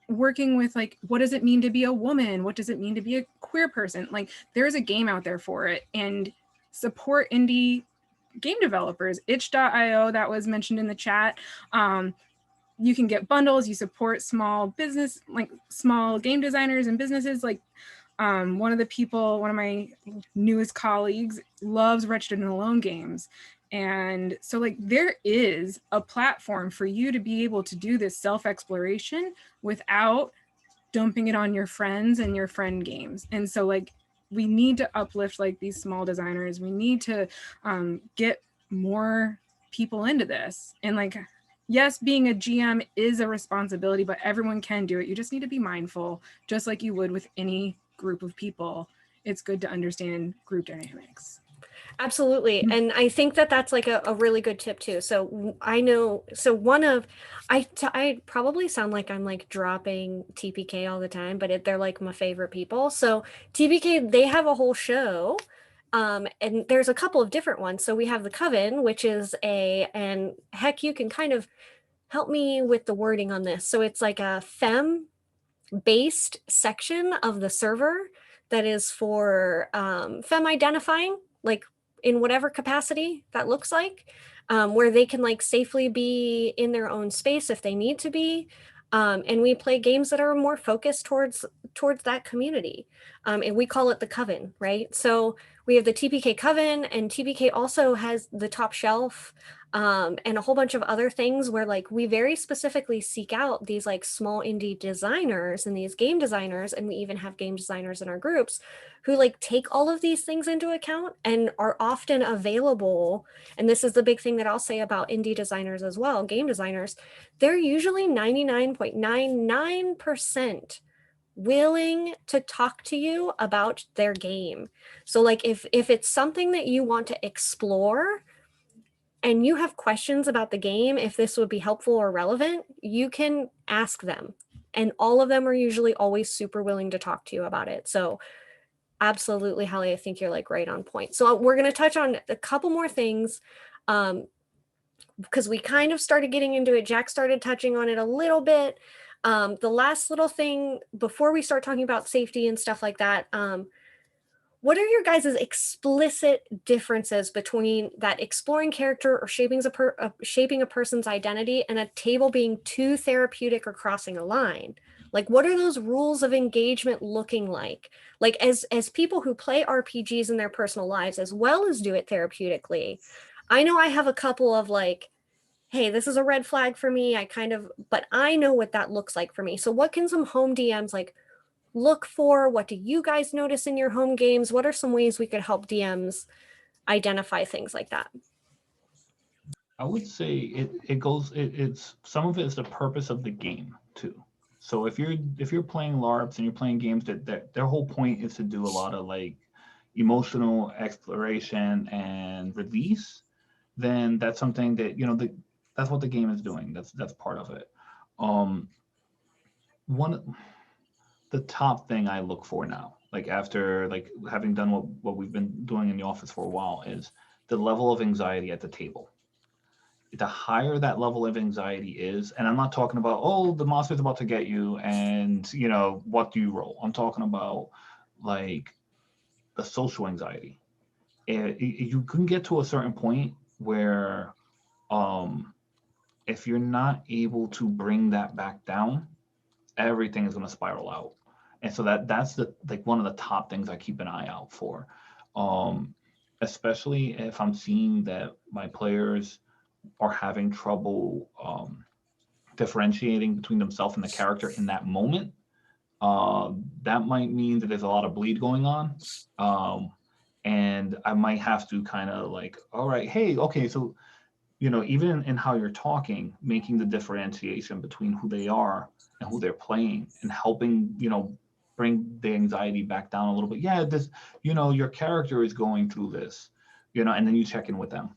working with like, what does it mean to be a woman? What does it mean to be a queer person? Like, there's a game out there for it. And support indie game developers. Itch.io, that was mentioned in the chat. You can get bundles, you support small business, like small game designers and businesses. Like one of my newest colleagues loves Wretched and Alone games. And so like there is a platform for you to be able to do this self-exploration without dumping it on your friends and your friend games. And so like we need to uplift like these small designers. We need to get more people into this. And like, yes, being a GM is a responsibility, but everyone can do it. You just need to be mindful, just like you would with any group of people. It's good to understand group dynamics. Absolutely. And I think that that's like a really good tip too. So I know, so I probably sound like I'm like dropping TPK all the time, but they're like my favorite people. So TPK, they have a whole show. And there's a couple of different ones. So we have the Coven, which is and heck, you can kind of help me with the wording on this. So it's like a femme-based section of the server that is for femme identifying, like in whatever capacity that looks like, where they can like safely be in their own space if they need to be. And we play games that are more focused towards that community. And we call it the Coven, right? So we have the TPK Coven, and TPK also has the Top Shelf, and a whole bunch of other things where like we very specifically seek out these like small indie designers and these game designers, and we even have game designers in our groups who like take all of these things into account and are often available. And this is the big thing that I'll say about indie designers as well, game designers, they're usually 99.99% willing to talk to you about their game. So like if it's something that you want to explore and you have questions about the game, if this would be helpful or relevant, you can ask them. And all of them are usually always super willing to talk to you about it. So absolutely, Hallie, I think you're like right on point. So we're going to touch on a couple more things because we kind of started getting into it. Jack started touching on it a little bit. The last little thing before we start talking about safety and stuff like that, what are your guys' explicit differences between that exploring character or shaping a person's identity and a table being too therapeutic or crossing a line? Like, what are those rules of engagement looking like? Like, as people who play RPGs in their personal lives as well as do it therapeutically, I know I have a couple of like, hey, this is a red flag for me. But I know what that looks like for me. So what can some home DMs like look for? What do you guys notice in your home games? What are some ways we could help DMs identify things like that? I would say it's some of it is the purpose of the game too. So if you're playing LARPs and you're playing games that their whole point is to do a lot of like emotional exploration and release, then that's something that that's what the game is doing. That's part of it. Um, one the top thing I look for now, like after like having done what we've been doing in the office for a while, is the level of anxiety at the table. The higher that level of anxiety is, and I'm not talking about, oh, the monster's about to get you and what do you roll. I'm talking about like the social anxiety. You can get to a certain point where um if you're not able to bring that back down, everything is going to spiral out. And so that's the like one of the top things I keep an eye out for. um Especially if I'm seeing that my players are having trouble differentiating between themselves and the character in that moment. That might mean that there's a lot of bleed going on. Um, and I might have to kind of like, all right, hey, okay, so, even in how you're talking, making the differentiation between who they are and who they're playing and helping, bring the anxiety back down a little bit. Yeah, your character is going through this, and then you check in with them.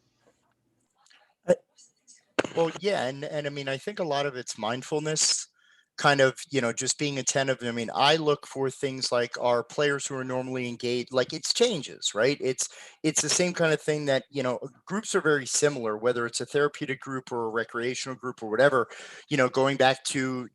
Well, yeah, and I mean, I think a lot of it's mindfulness, kind of, just being attentive. I mean, I look for things like our players who are normally engaged, like it's changes, right? It's the same kind of thing that, groups are very similar, whether it's a therapeutic group or a recreational group or whatever, going back to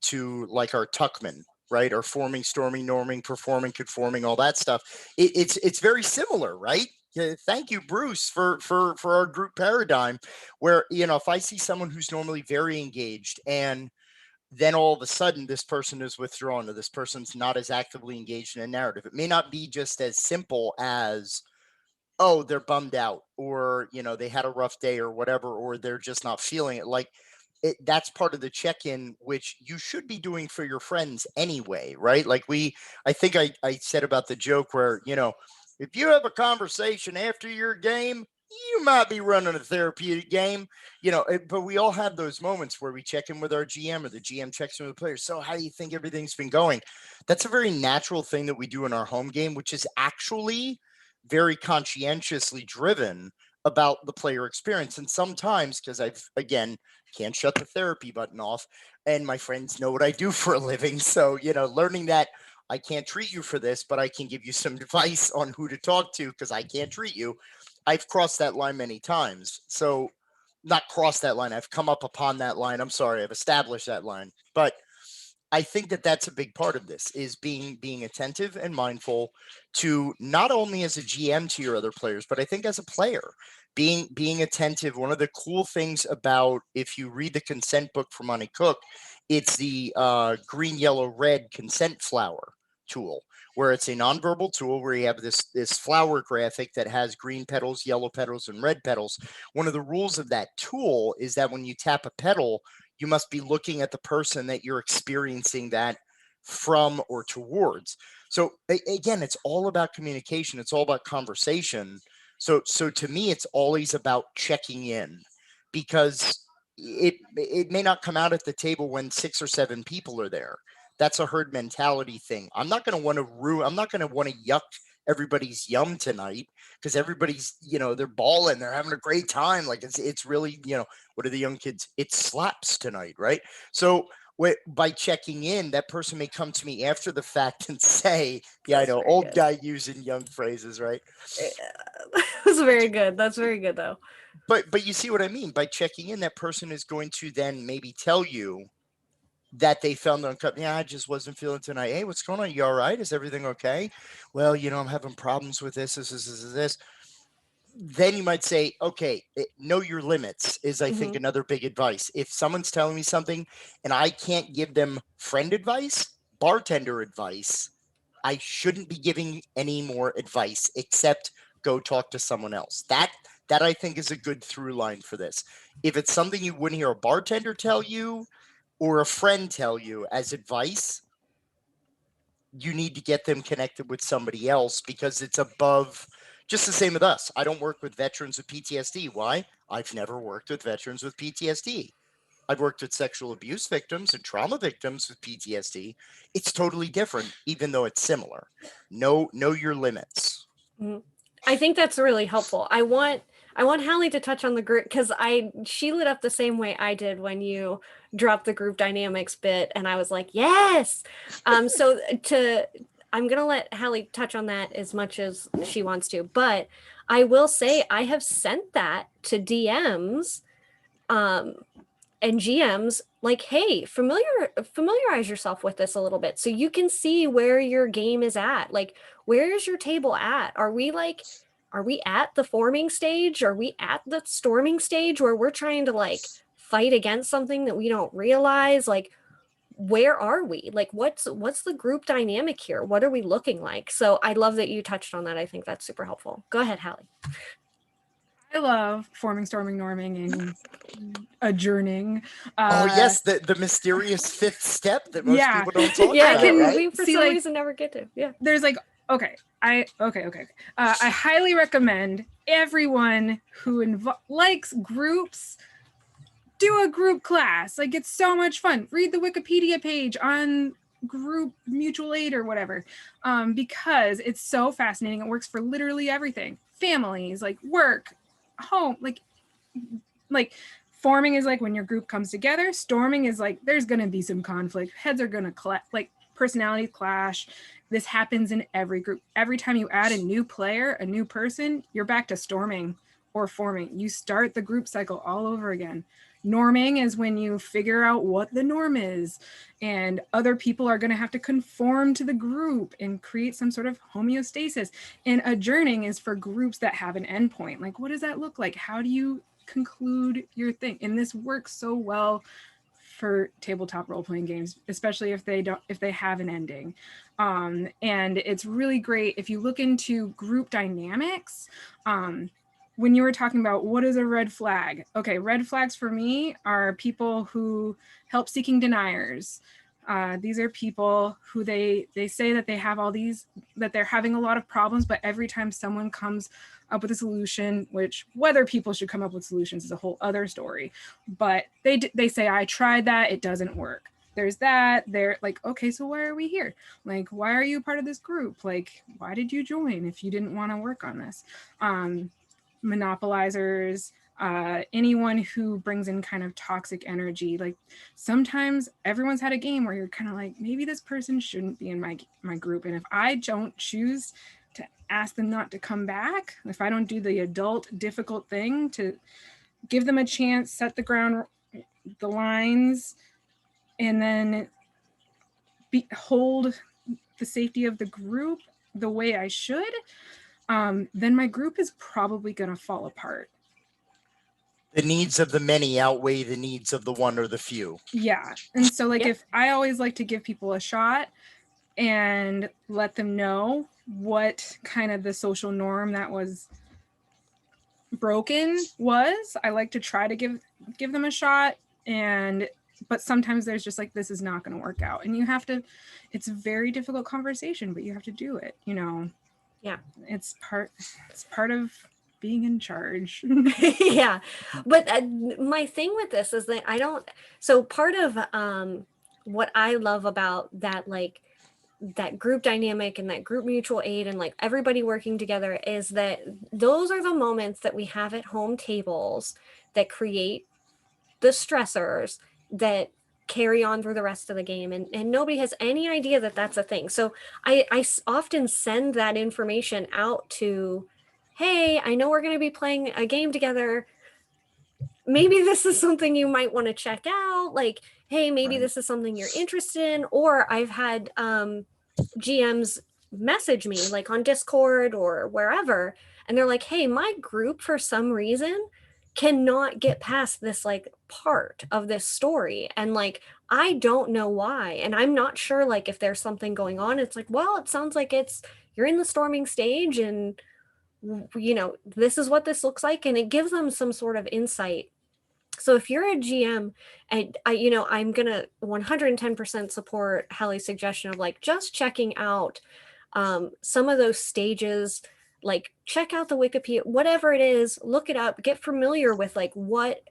like our Tuckman, right? Or forming, storming, norming, performing, conforming, all that stuff. It's very similar, right? Yeah, thank you, Bruce, for our group paradigm, where if I see someone who's normally very engaged and then all of a sudden this person is withdrawn or this person's not as actively engaged in a narrative, it may not be just as simple as, oh, they're bummed out, or they had a rough day or whatever, or they're just not feeling it. Like that's part of the check-in, which you should be doing for your friends anyway, right? Like I think I said about the joke where if you have a conversation after your game, you might be running a therapeutic game, but we all have those moments where we check in with our GM or the GM checks in with the players. So how do you think everything's been going? That's a very natural thing that we do in our home game, which is actually very conscientiously driven about the player experience. And sometimes, because again, can't shut the therapy button off, and my friends know what I do for a living. So, learning that I can't treat you for this, but I can give you some advice on who to talk to because I can't treat you. I've crossed that line many times. So, not crossed that line. I've come up upon that line. I'm sorry. I've established that line. But I think that that's a big part of this is being attentive and mindful to not only as a GM to your other players, but I think as a player, being attentive. One of the cool things about if you read the consent book from Monty Cook, it's the green, yellow, red consent flower tool, where it's a nonverbal tool where you have this flower graphic that has green petals, yellow petals, and red petals. One of the rules of that tool is that when you tap a petal, you must be looking at the person that you're experiencing that from or towards. So again, it's all about communication. It's all about conversation. So to me, it's always about checking in, because it may not come out at the table when 6 or 7 people are there. That's a herd mentality thing. I'm not going to want to I'm not going to want to yuck everybody's yum tonight because everybody's, they're balling, they're having a great time. Like it's really, what are the young kids? It slaps tonight, right? So by checking in, that person may come to me after the fact and say, yeah, That's I know, very old good. guy using young phrases, right? That's very good. That's very good, though. But you see what I mean? By checking in, that person is going to then maybe tell you that they found uncomfortable. Yeah, I just wasn't feeling tonight. Hey, what's going on? You all right? Is everything okay? Well, I'm having problems with this. Then you might say, okay, know your limits is, I think, another big advice. If someone's telling me something and I can't give them friend advice, bartender advice, I shouldn't be giving any more advice except go talk to someone else. That I think is a good through line for this. If it's something you wouldn't hear a bartender tell you or a friend tell you as advice, you need to get them connected with somebody else because it's above. Just the same with us. I don't work with veterans with PTSD. Why? I've never worked with veterans with PTSD. I've worked with sexual abuse victims and trauma victims with PTSD. It's totally different, even though it's similar. Know your limits. I think that's really helpful. I want Hallie to touch on the group because she lit up the same way I did when you dropped the group dynamics bit, and I was like, yes. So I'm gonna let Hallie touch on that as much as she wants to, but I will say I have sent that to DMs and GMs, like, hey, familiarize yourself with this a little bit so you can see where your game is at. Like, where is your table at? Are we at the forming stage? Are we at the storming stage where we're trying to like fight against something that we don't realize? Like, where are we? Like, what's the group dynamic here? What are we looking like? So I love that you touched on that. I think that's super helpful. Go ahead, Hallie. I love forming, storming, norming, and adjourning. Oh yes, the mysterious fifth step that most Yeah. people don't talk Yeah, about, can right? we for See, some like, reason never get to? Yeah. There's like, I highly recommend everyone who likes groups do a group class. Like, it's so much fun. Read the Wikipedia page on group mutual aid or whatever, because it's so fascinating. It works for literally everything. Families, like work, home, like forming is like when your group comes together. Storming is like there's gonna be some conflict. Heads are gonna like personalities clash. This happens in every group. Every time you add a new player, a new person, you're back to storming or forming. You start the group cycle all over again. Norming is when you figure out what the norm is, and other people are going to have to conform to the group and create some sort of homeostasis. And adjourning is for groups that have an endpoint. Like, what does that look like? How do you conclude your thing? And this works so well for tabletop role-playing games, especially if they have an ending. And it's really great if you look into group dynamics. When you were talking about what is a red flag, okay, red flags for me are people who help seeking deniers. These are people who they say that they have that they're having a lot of problems, but every time someone comes up with a solution, which whether people should come up with solutions is a whole other story, but they say, I tried that, it doesn't work. There's that. They're like, okay, so why are we here? Like, why are you part of this group? Like, why did you join if you didn't want to work on this? Monopolizers, anyone who brings in kind of toxic energy. Like, sometimes everyone's had a game where you're kind of like, maybe this person shouldn't be in my group, and if I don't choose to ask them not to come back, if I don't do the adult difficult thing to give them a chance, set the lines, and then hold the safety of the group the way I should, then my group is probably going to fall apart. The needs of the many outweigh the needs of the one or the few. Yeah. And so like, if I always like to give people a shot and let them know what kind of the social norm that was broken was, I like to try to give them a shot. But sometimes there's just like, this is not going to work out, and it's a very difficult conversation, but you have to do it, Yeah. It's part of being in charge. Yeah, but my thing with this is that so part of what I love about that, like that group dynamic and that group mutual aid and like everybody working together, is that those are the moments that we have at home tables that create the stressors that carry on through the rest of the game, and nobody has any idea that that's a thing. So I often send that information out to, hey, I know we're going to be playing a game together. Maybe this is something you might want to check out. Like, hey, maybe this is something you're interested in. Or I've had GMs message me like on Discord or wherever, and they're like, hey, my group for some reason cannot get past this like part of this story, and like I don't know why, and I'm not sure like if there's something going on. It's like, well, it sounds like you're in the storming stage, and you know, this is what this looks like, and it gives them some sort of insight. So if you're a GM, and you know, I'm gonna 110% support Hallie's suggestion of like just checking out some of those stages, like check out the Wikipedia, whatever it is, look it up, get familiar with like what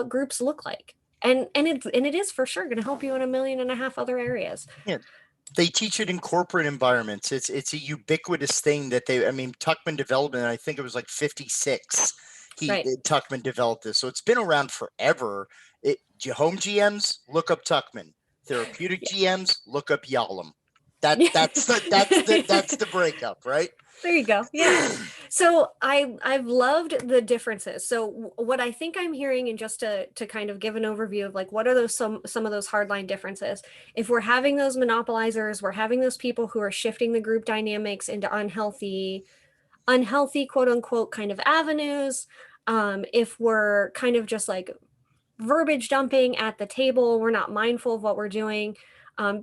groups look like. And it is for sure going to help you in 1.5 million other areas. Yeah, they teach it in corporate environments. It's a ubiquitous thing that they. I mean, Tuckman Development. I think it was like 56. Right. Tuckman developed this, so it's been around forever. Home GMs look up Tuckman. Therapeutic Yeah. GMs look up Yalom. That's the breakup, right? There you go. Yeah. So I've loved the differences. So what I think I'm hearing, and just to kind of give an overview of like what are those some of those hardline differences. If we're having those monopolizers, we're having those people who are shifting the group dynamics into unhealthy quote unquote kind of avenues. If we're kind of just like verbiage dumping at the table, we're not mindful of what we're doing,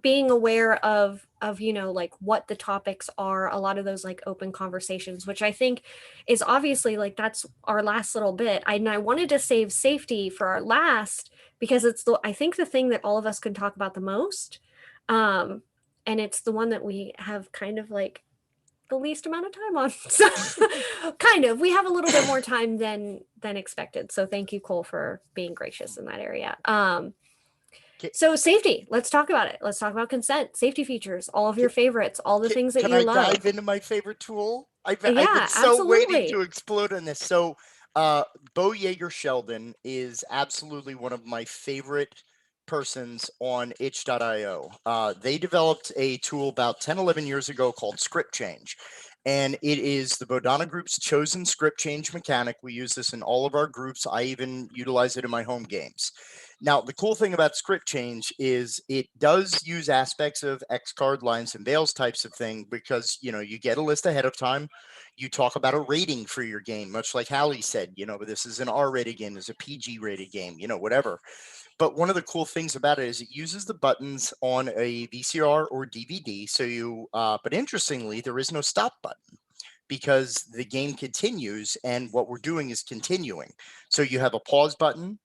being aware of you know, like what the topics are, a lot of those like open conversations, which I think is obviously like that's our last little bit. And I wanted to save safety for our last, because it's the, I think, the thing that all of us can talk about the most, um and it's the one that we have kind of like the least amount of time on. So kind of, we have a little bit more time than expected. So thank you, Cole, for being gracious in that area. So safety, let's talk about it. Let's talk about consent, safety features, all of your favorites, all the things that Can you I love. dive into my favorite tool? I've been Yeah, so waiting to absolutely. explode on this. So, Bo Yeager Sheldon is absolutely one of my favorite persons on itch.io. They developed a tool about 10, 11 years ago called Script Change. And it is the Bodhana Group's chosen script change mechanic. We use this in all of our groups. I even utilize it in my home games. Now, the cool thing about script change is it does use aspects of X card lines and veils types of thing, because, you know, you get a list ahead of time. You talk about a rating for your game, much like Hallie said, you know, this is an R-rated game, this is a PG-rated game, you know, whatever. But one of the cool things about it is it uses the buttons on a VCR or DVD. So but interestingly, there is no stop button, because the game continues and what we're doing is continuing. So you have a pause button,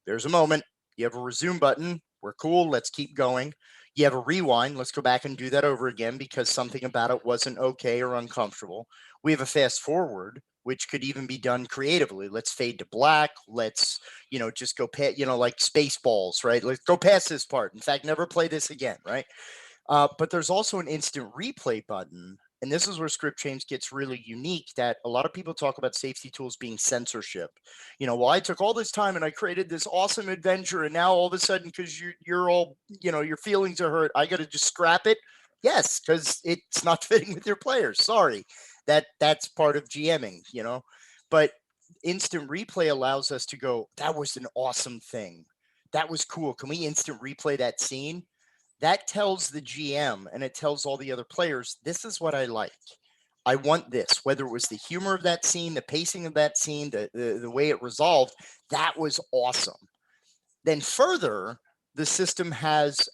there's a moment. You have a resume button. We're cool. Let's keep going. You have a rewind. Let's go back and do that over again because something about it wasn't okay or uncomfortable. We have a fast forward, which could even be done creatively. Let's fade to black. Let's, you know, just go past, you know, like Spaceballs, right? Let's go past this part. In fact, never play this again, right? But there's also an instant replay button. And this is where script change gets really unique, that a lot of people talk about safety tools being censorship. You know, well, I took all this time and I created this awesome adventure, and now all of a sudden, because you're all, you know, your feelings are hurt, I got to just scrap it. Yes, because it's not fitting with your players. Sorry, that's part of GMing, you know. But instant replay allows us to go, that was an awesome thing. That was cool. Can we instant replay that scene? That tells the GM and it tells all the other players, this is what I like. I want this, whether it was the humor of that scene, the pacing of that scene, the way it resolved, that was awesome. Then further, the system has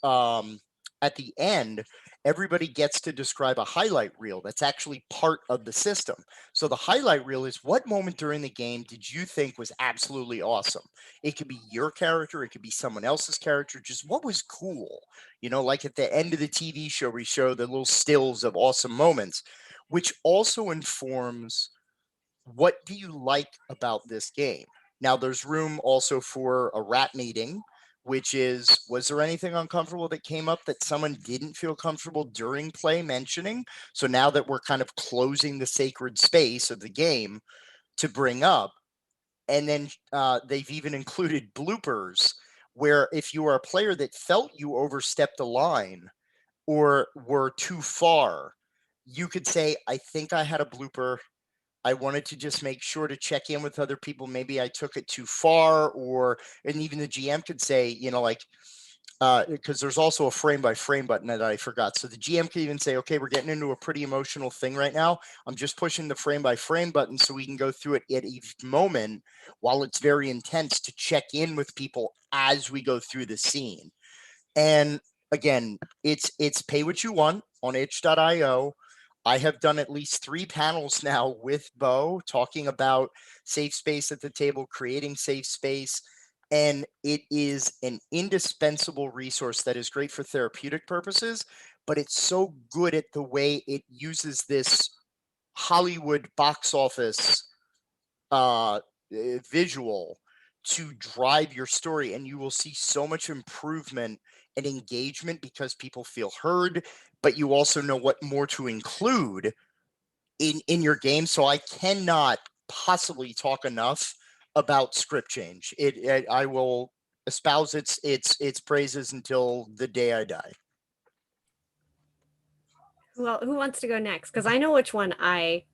at the end, everybody gets to describe a highlight reel that's actually part of the system. So the highlight reel is, what moment during the game did you think was absolutely awesome? It could be your character, it could be someone else's character, just what was cool. You know, like at the end of the TV show, we show the little stills of awesome moments, which also informs, what do you like about this game? Now, there's room also for a rat meeting, which is, was there anything uncomfortable that came up that someone didn't feel comfortable during play mentioning? So now that we're kind of closing the sacred space of the game to bring up, and then they've even included bloopers, where if you are a player that felt you overstepped the line or were too far, you could say, I think I had a blooper. I wanted to just make sure to check in with other people. Maybe I took it too far, and even the GM could say, you know, like, because there's also a frame by frame button that I forgot. So the GM could even say, okay, we're getting into a pretty emotional thing right now. I'm just pushing the frame by frame button so we can go through it at each moment while it's very intense, to check in with people as we go through the scene. And again, it's pay what you want on itch.io. I have done at least 3 panels now with Bo talking about safe space at the table, creating safe space. And it is an indispensable resource that is great for therapeutic purposes, but it's so good at the way it uses this Hollywood box office visual to drive your story, and you will see so much improvement and engagement because people feel heard, but you also know what more to include in your game. So I cannot possibly talk enough about script change. I will espouse its praises until the day I die. Well, who wants to go next? Because I know which one I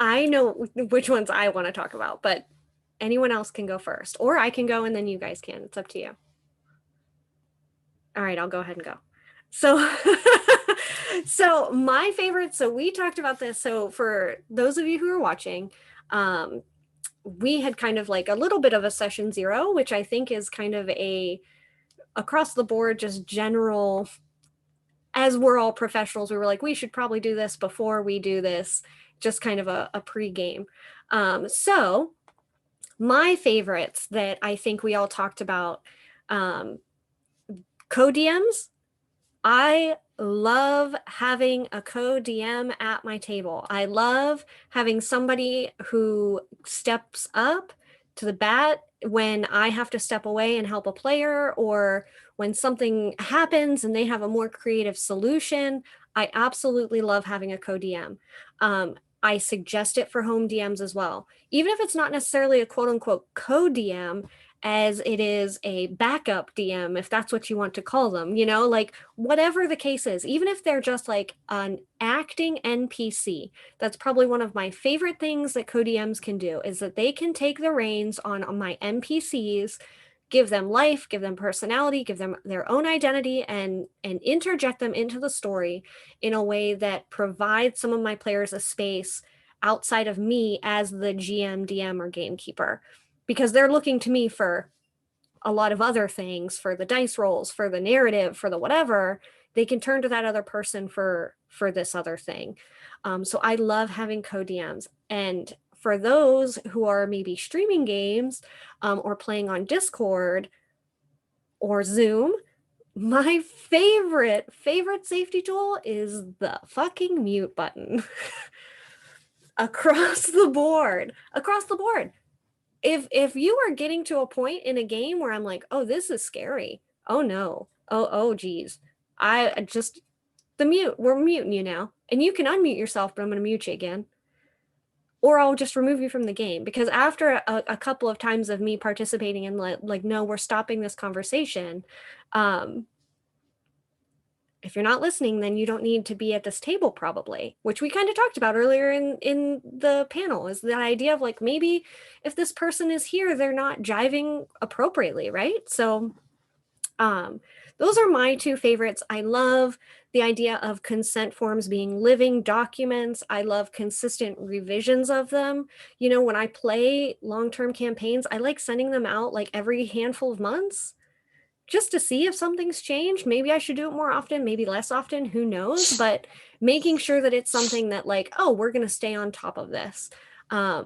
know which ones I want to talk about, but anyone else can go first, or I can go and then you guys can. It's up to you. All right, I'll go ahead and go. So, so my favorite. So we talked about this. So for those of you who are watching, we had kind of like a little bit of a session 0, which I think is kind of a across the board, just general. As we're all professionals, we were like, we should probably do this before we do this, just kind of a pre-game. So my favorites that I think we all talked about, co-DMs. I love having a co-DM at my table. I love having somebody who steps up to the bat when I have to step away and help a player, or when something happens and they have a more creative solution. I absolutely love having a co-DM. I suggest it for home DMs as well, even if it's not necessarily a quote unquote co-DM, as it is a backup DM, if that's what you want to call them, like whatever the case is, even if they're just like an acting NPC. That's probably one of my favorite things that co-DMs can do, is that they can take the reins on my NPCs, give them life, give them personality, give them their own identity, and interject them into the story in a way that provides some of my players a space outside of me as the GM, DM, or gamekeeper, because they're looking to me for a lot of other things, for the dice rolls, for the narrative, for the whatever. They can turn to that other person for this other thing. So I love having co-DMs. And for those who are maybe streaming games, or playing on Discord or Zoom, my favorite safety tool is the fucking mute button. Across the board. If you are getting to a point in a game where I'm like, oh, this is scary. Oh no. Oh geez. I just the mute. We're muting you now. And you can unmute yourself, but I'm gonna mute you again. Or I'll just remove you from the game, because after a couple of times of me participating in like, no, we're stopping this conversation. If you're not listening, then you don't need to be at this table, probably, which we kind of talked about earlier in the panel, is the idea of like, maybe if this person is here, they're not jiving appropriately, right? So those are my 2 favorites. I love the idea of consent forms being living documents. I love consistent revisions of them. When I play long-term campaigns, I like sending them out like every handful of months, just to see if something's changed. Maybe I should do it more often, maybe less often, who knows? But making sure that it's something that like, oh, we're going to stay on top of this. Yeah,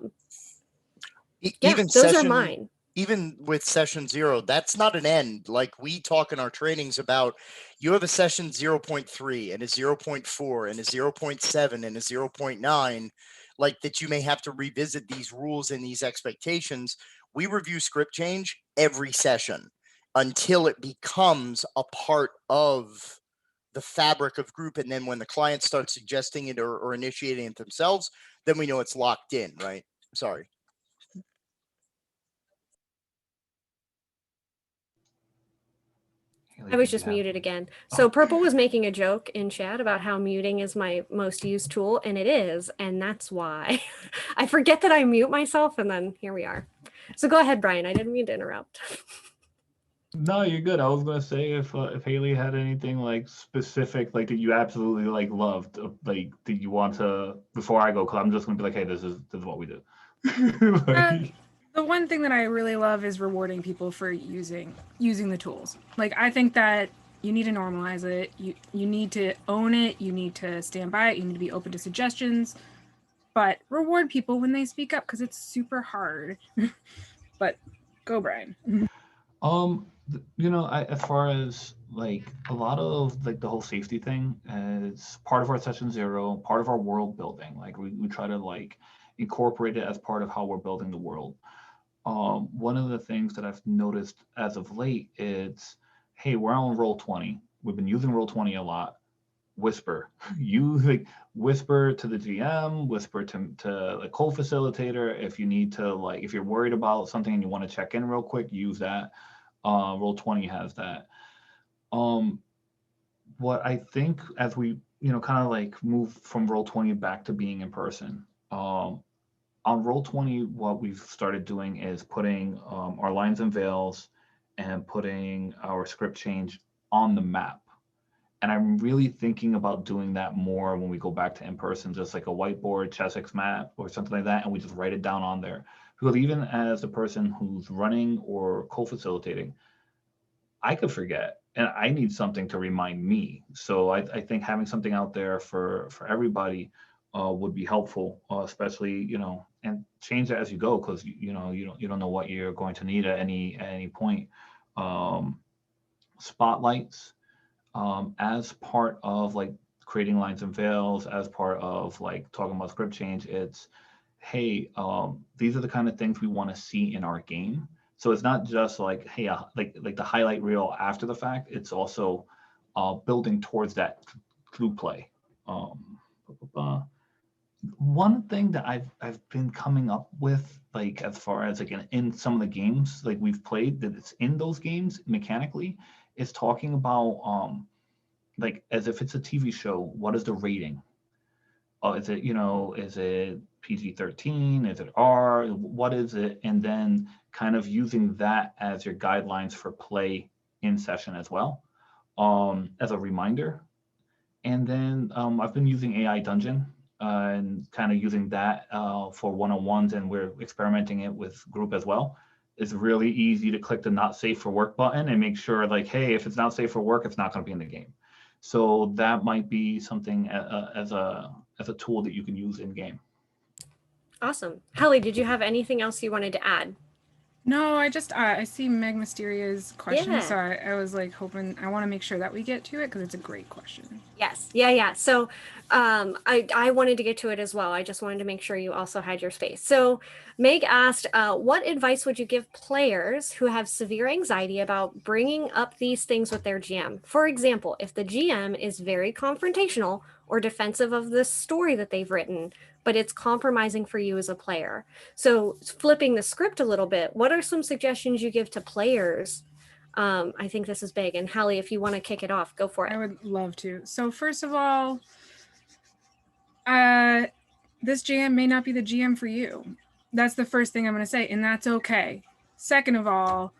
Even those are mine. Even with session 0, that's not an end. Like we talk in our trainings about, you have a session 0.3 and a 0.4 and a 0.7 and a 0.9, like that you may have to revisit these rules and these expectations. We review script change every session until it becomes a part of the fabric of group. And then when the client starts suggesting it or initiating it themselves, then we know it's locked in, right? Sorry. I was just muted again. So Purple was making a joke in chat about how muting is my most used tool, and it is, and that's why. I forget that I mute myself, and then here we are. So go ahead, Brian. I didn't mean to interrupt. No, you're good. I was gonna say if Haley had anything like specific, like that you absolutely like loved, like that you want to, before I go, because I'm just gonna be like, hey, this is what we do. Like, The one thing that I really love is rewarding people for using the tools. Like I think that you need to normalize it. You need to own it. You need to stand by it. You need to be open to suggestions, but reward people when they speak up because it's super hard. But go, Brian. As far as like a lot of like the whole safety thing is part of our session zero, part of our world building. Like we try to like incorporate it as part of how we're building the world. One of the things that I've noticed as of late is, hey, we're on Roll20. We've been using Roll20 a lot. Whisper. You like whisper to the GM, whisper to the co-facilitator. If you need to, like, if you're worried about something and you want to check in real quick, use that. Roll20 has that. What I think as we, kind of like move from Roll20 back to being in person, on Roll20, what we've started doing is putting our lines and veils and putting our script change on the map. And I'm really thinking about doing that more when we go back to in person, just like a whiteboard, Chessex map, or something like that, and we just write it down on there. Because even as the person who's running or co-facilitating, I could forget, and I need something to remind me. So I think having something out there for everybody would be helpful, especially and change it as you go, because you don't know what you're going to need at any point. Um, Spotlights as part of like creating lines and veils, as part of like talking about script change. It's, hey, these are the kind of things we want to see in our game. So it's not just like, hey, like the highlight reel after the fact. It's also building towards that through play. One thing that I've been coming up with, like as far as like in some of the games like we've played, that it's in those games mechanically, is talking about like as if it's a TV show. What is the rating? Is it PG-13? Is it R? What is it? And then kind of using that as your guidelines for play in session as well, as a reminder. And then I've been using AI Dungeon and kind of using that for one-on-ones, and we're experimenting it with group as well. It's really easy to click the not safe for work button and make sure like, hey, if it's not safe for work, it's not going to be in the game. So that might be something as a tool that you can use in game. Awesome. Hallie, did you have anything else you wanted to add? No, I see Meg Mysteria's question, Yeah. so I was like hoping, I want to make sure that we get to it because it's a great question. Yes. Yeah. So I wanted to get to it as well. I just wanted to make sure you also had your space. So Meg asked, what advice would you give players who have severe anxiety about bringing up these things with their GM? For example, if the GM is very confrontational or defensive of the story that they've written, but it's compromising for you as a player. So flipping the script a little bit, what are some suggestions you give to players? I think this is big. And Hallie, if you want to kick it off, go for it. I would love to. So first of all, this GM may not be the GM for you. That's the first thing I'm going to say, and that's okay. Second of all,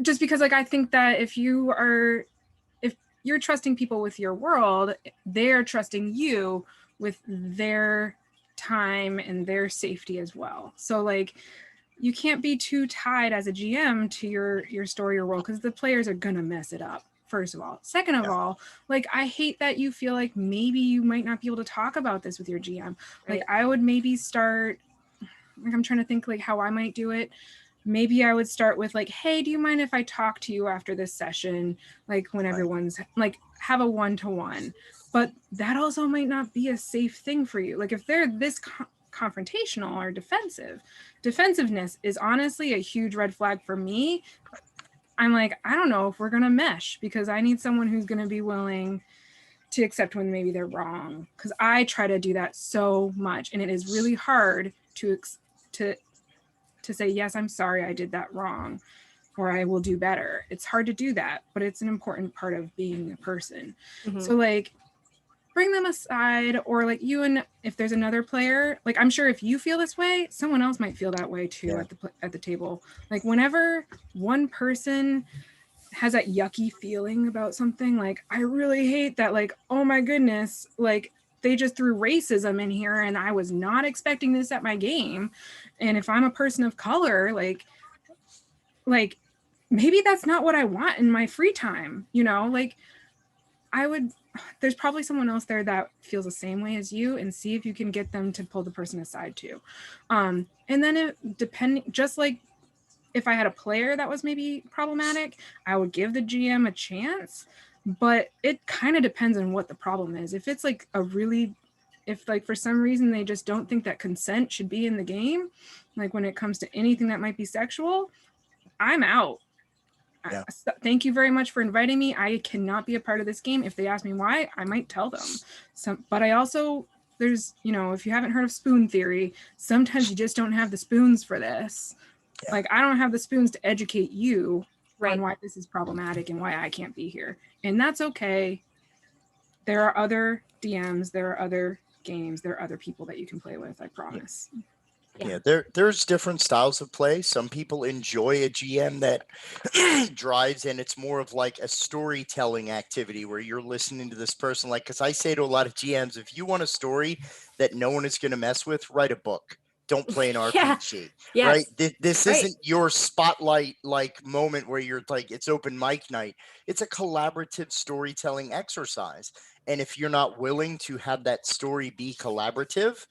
just because like I think that if you're trusting people with your world, they're trusting you with their time and their safety as well. So like you can't be too tied as a GM to your story or world, because the players are gonna mess it up, first of all. Second of all, like I hate that you feel like maybe you might not be able to talk about this with your GM. Like I would maybe start, like I'm trying to think like how I might do it. Maybe I would start with like, hey, do you mind if I talk to you after this session? Like when everyone's like, have a one-to-one. But that also might not be a safe thing for you. Like if they're this confrontational or defensiveness is honestly a huge red flag for me. I'm like, I don't know if we're going to mesh, because I need someone who's going to be willing to accept when maybe they're wrong. Because I try to do that so much, and it is really hard to say, yes, I'm sorry, I did that wrong, or I will do better. It's hard to do that, but it's an important part of being a person. Mm-hmm. So like bring them aside, or like you, and if there's another player, like I'm sure if you feel this way, someone else might feel that way too at the table. Like whenever one person has that yucky feeling about something, like I really hate that, like, oh my goodness, like they just threw racism in here and I was not expecting this at my game. And if I'm a person of color, like maybe that's not what I want in my free time, you know, like there's probably someone else there that feels the same way as you, and see if you can get them to pull the person aside too. And then just like if I had a player that was maybe problematic, I would give the GM a chance, but it kind of depends on what the problem is. If it's like if like for some reason they just don't think that consent should be in the game, like when it comes to anything that might be sexual, I'm out. Yeah. Thank you very much for inviting me. I cannot be a part of this game. If they ask me why, I might tell them. But I also, there's, you know, if you haven't heard of spoon theory, sometimes you just don't have the spoons for this. Yeah. Like, I don't have the spoons to educate you Right. on why this is problematic and why I can't be here. And that's okay. There are other DMs, there are other games, there are other people that you can play with, I promise. Yeah, there's different styles of play. Some people enjoy a GM that drives, and it's more of like a storytelling activity where you're listening to this person. Like, because I say to a lot of GMs, if you want a story that no one is going to mess with, write a book. Don't play an RPG, Yes. right? This Right. isn't your spotlight like moment where you're like, it's open mic night. It's a collaborative storytelling exercise. And if you're not willing to have that story be collaborative,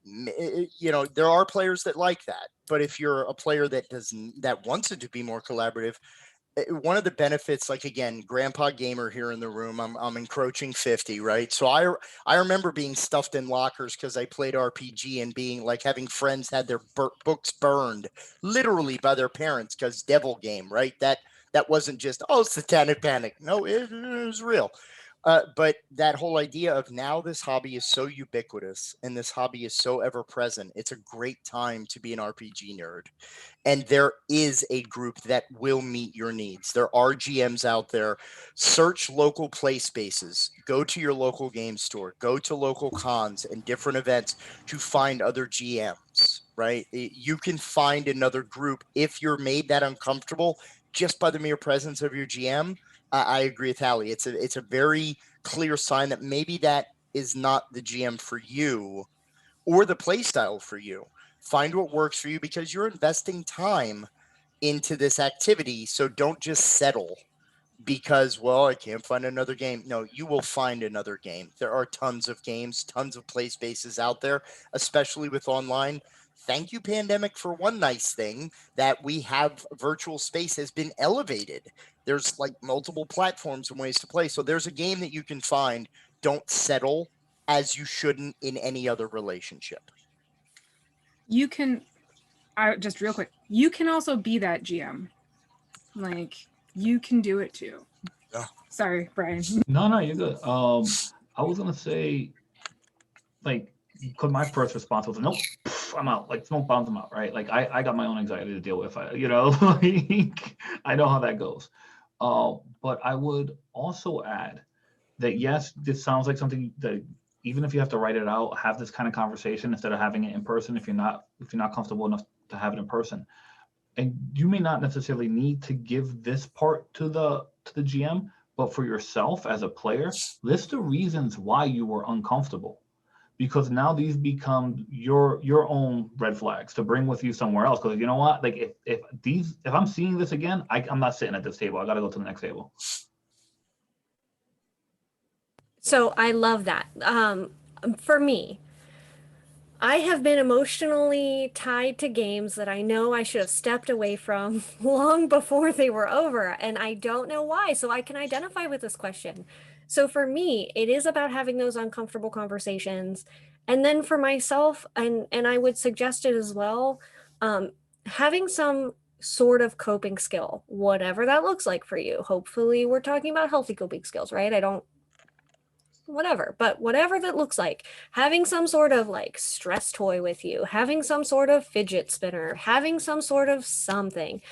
you know, there are players that like that, but if you're a player that wants it to be more collaborative, one of the benefits, like, again, grandpa gamer here in the room, I'm encroaching 50, right? So I remember being stuffed in lockers because I played RPG and being like having friends had their books burned literally by their parents because devil game, right? That wasn't just, oh, satanic panic. No, it was real. But that whole idea of now this hobby is so ubiquitous and this hobby is so ever present, it's a great time to be an RPG nerd. And there is a group that will meet your needs. There are GMs out there. Search local play spaces, go to your local game store, go to local cons and different events to find other GMs, right? You can find another group if you're made that uncomfortable just by the mere presence of your GM. I agree with Hallie. It's a very clear sign that maybe that is not the GM for you or the play style for you. Find what works for you because you're investing time into this activity. So don't just settle because, well, I can't find another game. No, you will find another game. There are tons of games, tons of play spaces out there, especially with online. Thank you, pandemic, for one nice thing that we have. Virtual space has been elevated. There's like multiple platforms and ways to play. So there's a game that you can find. Don't settle, as you shouldn't in any other relationship. You can, just real quick, you can also be that GM. Like, you can do it too. Yeah. Sorry, Brian. No, you're good. I was gonna say, like, because my first response was, nope, I'm out. Like, smoke bombs, I'm out, right? Like, I got my own anxiety to deal with. Like, I know how that goes. But I would also add that, yes, this sounds like something that even if you have to write it out, have this kind of conversation instead of having it in person if you're not comfortable enough to have it in person. And you may not necessarily need to give this part to the GM, but for yourself as a player, list the reasons why you were uncomfortable, because now these become your own red flags to bring with you somewhere else. Because you know what, like if I'm seeing this again, I'm not sitting at this table. I got to go to the next table. So I love that. For me, I have been emotionally tied to games that I know I should have stepped away from long before they were over, and I don't know why. So I can identify with this question. So for me, it is about having those uncomfortable conversations. And then for myself, and I would suggest it as well, having some sort of coping skill, whatever that looks like for you. Hopefully, we're talking about healthy coping skills, right? I don't whatever, but whatever that looks like, having some sort of like stress toy with you, having some sort of fidget spinner, having some sort of something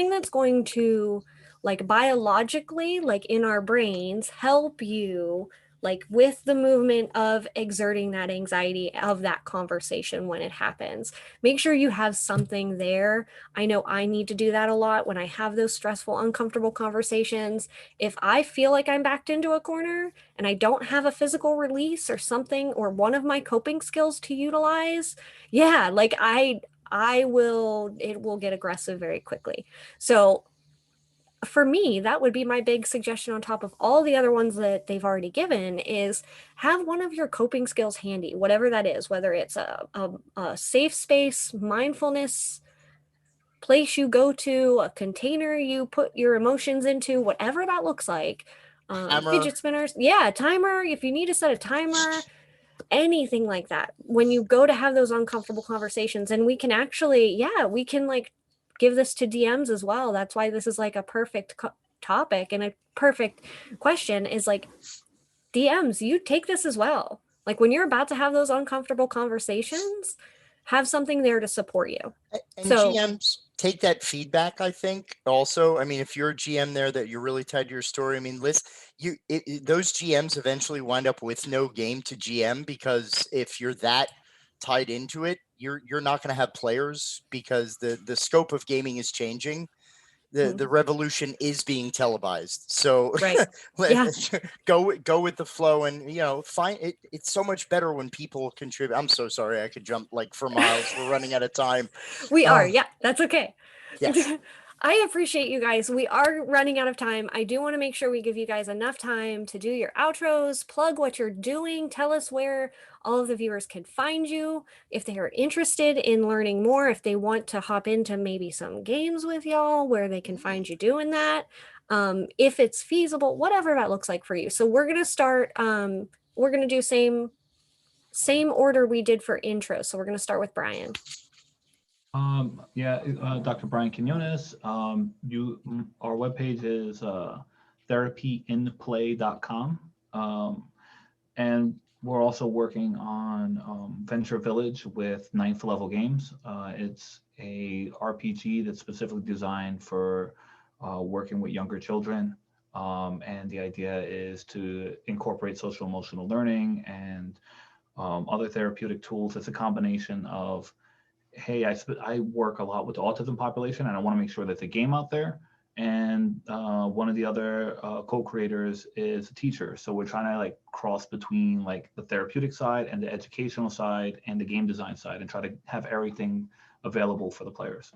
that's going to like biologically, like in our brains, help you like with the movement of exerting that anxiety of that conversation when it happens. Make sure you have something there. I know I need to do that a lot when I have those stressful, uncomfortable conversations. If I feel like I'm backed into a corner and I don't have a physical release or something or one of my coping skills to utilize, yeah, like it will get aggressive very quickly. So for me, that would be my big suggestion on top of all the other ones that they've already given is have one of your coping skills handy, whatever that is, whether it's a safe space, mindfulness place you go to, a container you put your emotions into, whatever that looks like. Hammer. Fidget spinners, yeah, timer, if you need to set a timer, anything like that. When you go to have those uncomfortable conversations, and we can actually, yeah, we can like give this to DMs as well. That's why this is like a perfect topic and a perfect question is like DMs, you take this as well. Like when you're about to have those uncomfortable conversations, have something there to support you. And So GMs take that feedback, I think. Also, I mean, if you're a GM there that you're really tied to your story, I mean, those GMs eventually wind up with no game to GM, because if you're that tied into it, you're not going to have players, because the scope of gaming is changing. The revolution is being televised. So right. Yeah. go with the flow, and find it. It's so much better when people contribute. I'm so sorry, I could jump like for miles. We're running out of time. We are. Yeah, that's okay. Yes. I appreciate you guys. We are running out of time. I do want to make sure we give you guys enough time to do your outros, plug what you're doing, tell us where all of the viewers can find you, if they are interested in learning more, if they want to hop into maybe some games with y'all, where they can find you doing that, if it's feasible, whatever that looks like for you. So we're gonna start. We're gonna do same order we did for intro. So we're gonna start with Brian. Dr. Brian Quinones. Our webpage is therapyinplay.com. And we're also working on Venture Village with 9th level games. It's a RPG that's specifically designed for working with younger children. And the idea is to incorporate social emotional learning and other therapeutic tools. It's a combination of, hey, I work a lot with the autism population, and I want to make sure that the game out there. And one of the other co-creators is a teacher, so we're trying to like cross between like the therapeutic side and the educational side and the game design side, and try to have everything available for the players.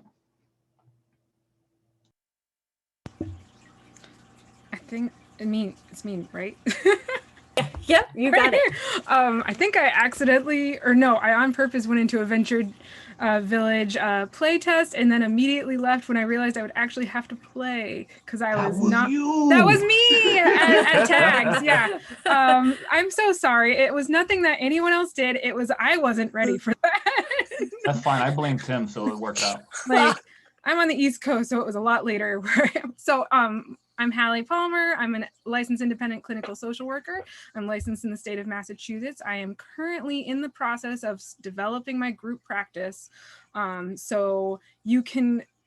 I think it's me, right? Yeah, you got it. I think I accidentally, or no, I on purpose went into a Venture Village play test, and then immediately left when I realized I would actually have to play, because I was not. You. That was me at tags. Yeah. I'm so sorry. It was nothing that anyone else did. It was I wasn't ready for that. That's fine. I blame Tim, so it worked out. Like, I'm on the East Coast, so it was a lot later. So I'm Hallie Palmer. I'm a licensed independent clinical social worker. I'm licensed in the state of Massachusetts. I am currently in the process of developing my group practice. So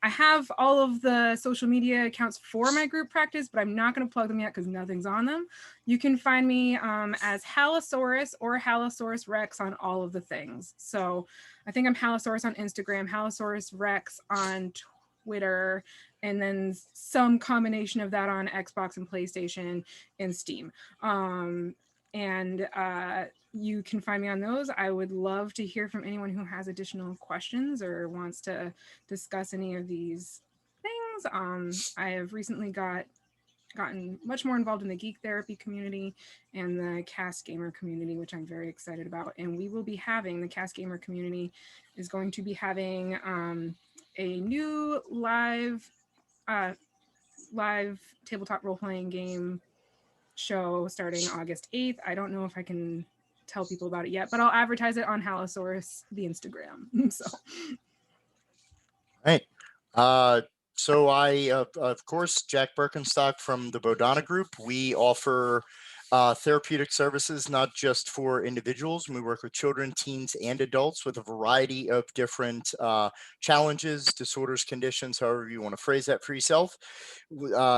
I have all of the social media accounts for my group practice, but I'm not going to plug them yet because nothing's on them. You can find me as Hallosaurus or Hallosaurus Rex on all of the things. So I think I'm Hallosaurus on Instagram, Hallosaurus Rex on Twitter, and then some combination of that on Xbox and PlayStation and Steam. You can find me on those. I would love to hear from anyone who has additional questions or wants to discuss any of these things. I have recently gotten much more involved in the geek therapy community and the cast gamer community, which I'm very excited about. And the cast gamer community is going to be having a new live tabletop role-playing game show starting August 8th. I don't know if I can tell people about it yet, but I'll advertise it on Hallosaurus, the Instagram. So. Right. So I, of course, Jack Birkenstock from the Bodana Group. We offer therapeutic services, not just for individuals. We work with children, teens, and adults with a variety of different challenges, disorders, conditions, however you want to phrase that for yourself.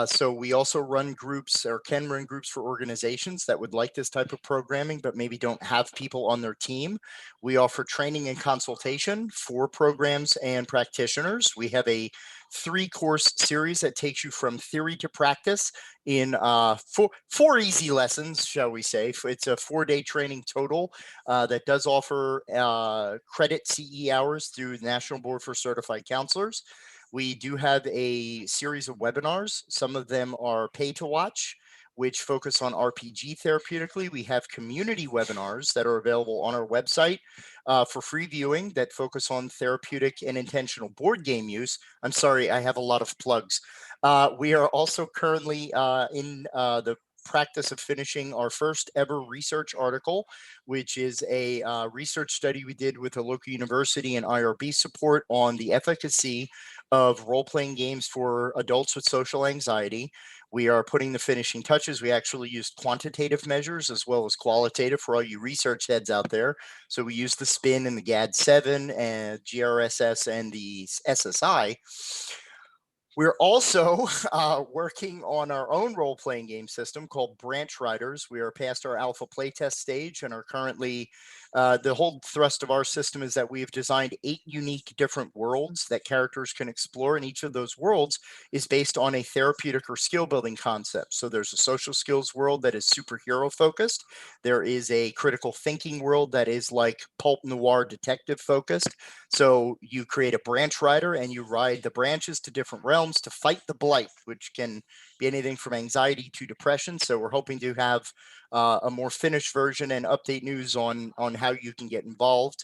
So we also run groups, or can run groups, for organizations that would like this type of programming, but maybe don't have people on their team. We offer training and consultation for programs and practitioners. We have a 3-course series that takes you from theory to practice in four easy lessons, shall we say. It's a 4-day training total that does offer credit CE hours through the National Board for Certified Counselors. We do have a series of webinars. Some of them are pay to watch, which focus on RPG therapeutically. We have community webinars that are available on our website for free viewing that focus on therapeutic and intentional board game use. I'm sorry, I have a lot of plugs. We are also currently in the practice of finishing our first ever research article, which is a research study we did with a local university and IRB support on the efficacy of role-playing games for adults with social anxiety. We are putting the finishing touches. We actually used quantitative measures as well as qualitative for all you research heads out there. So we used the SPIN and the GAD-7 and GRSS and the SSI. We're also working on our own role-playing game system called Branch Riders. We are past our alpha playtest stage and are currently, the whole thrust of our system is that we have designed 8 unique different worlds that characters can explore, and each of those worlds is based on a therapeutic or skill building concept. So there's a social skills world that is superhero focused. There is a critical thinking world that is like pulp noir detective focused. So you create a branch rider and you ride the branches to different realms to fight the blight, which can be anything from anxiety to depression. So we're hoping to have a more finished version and update news on how you can get involved.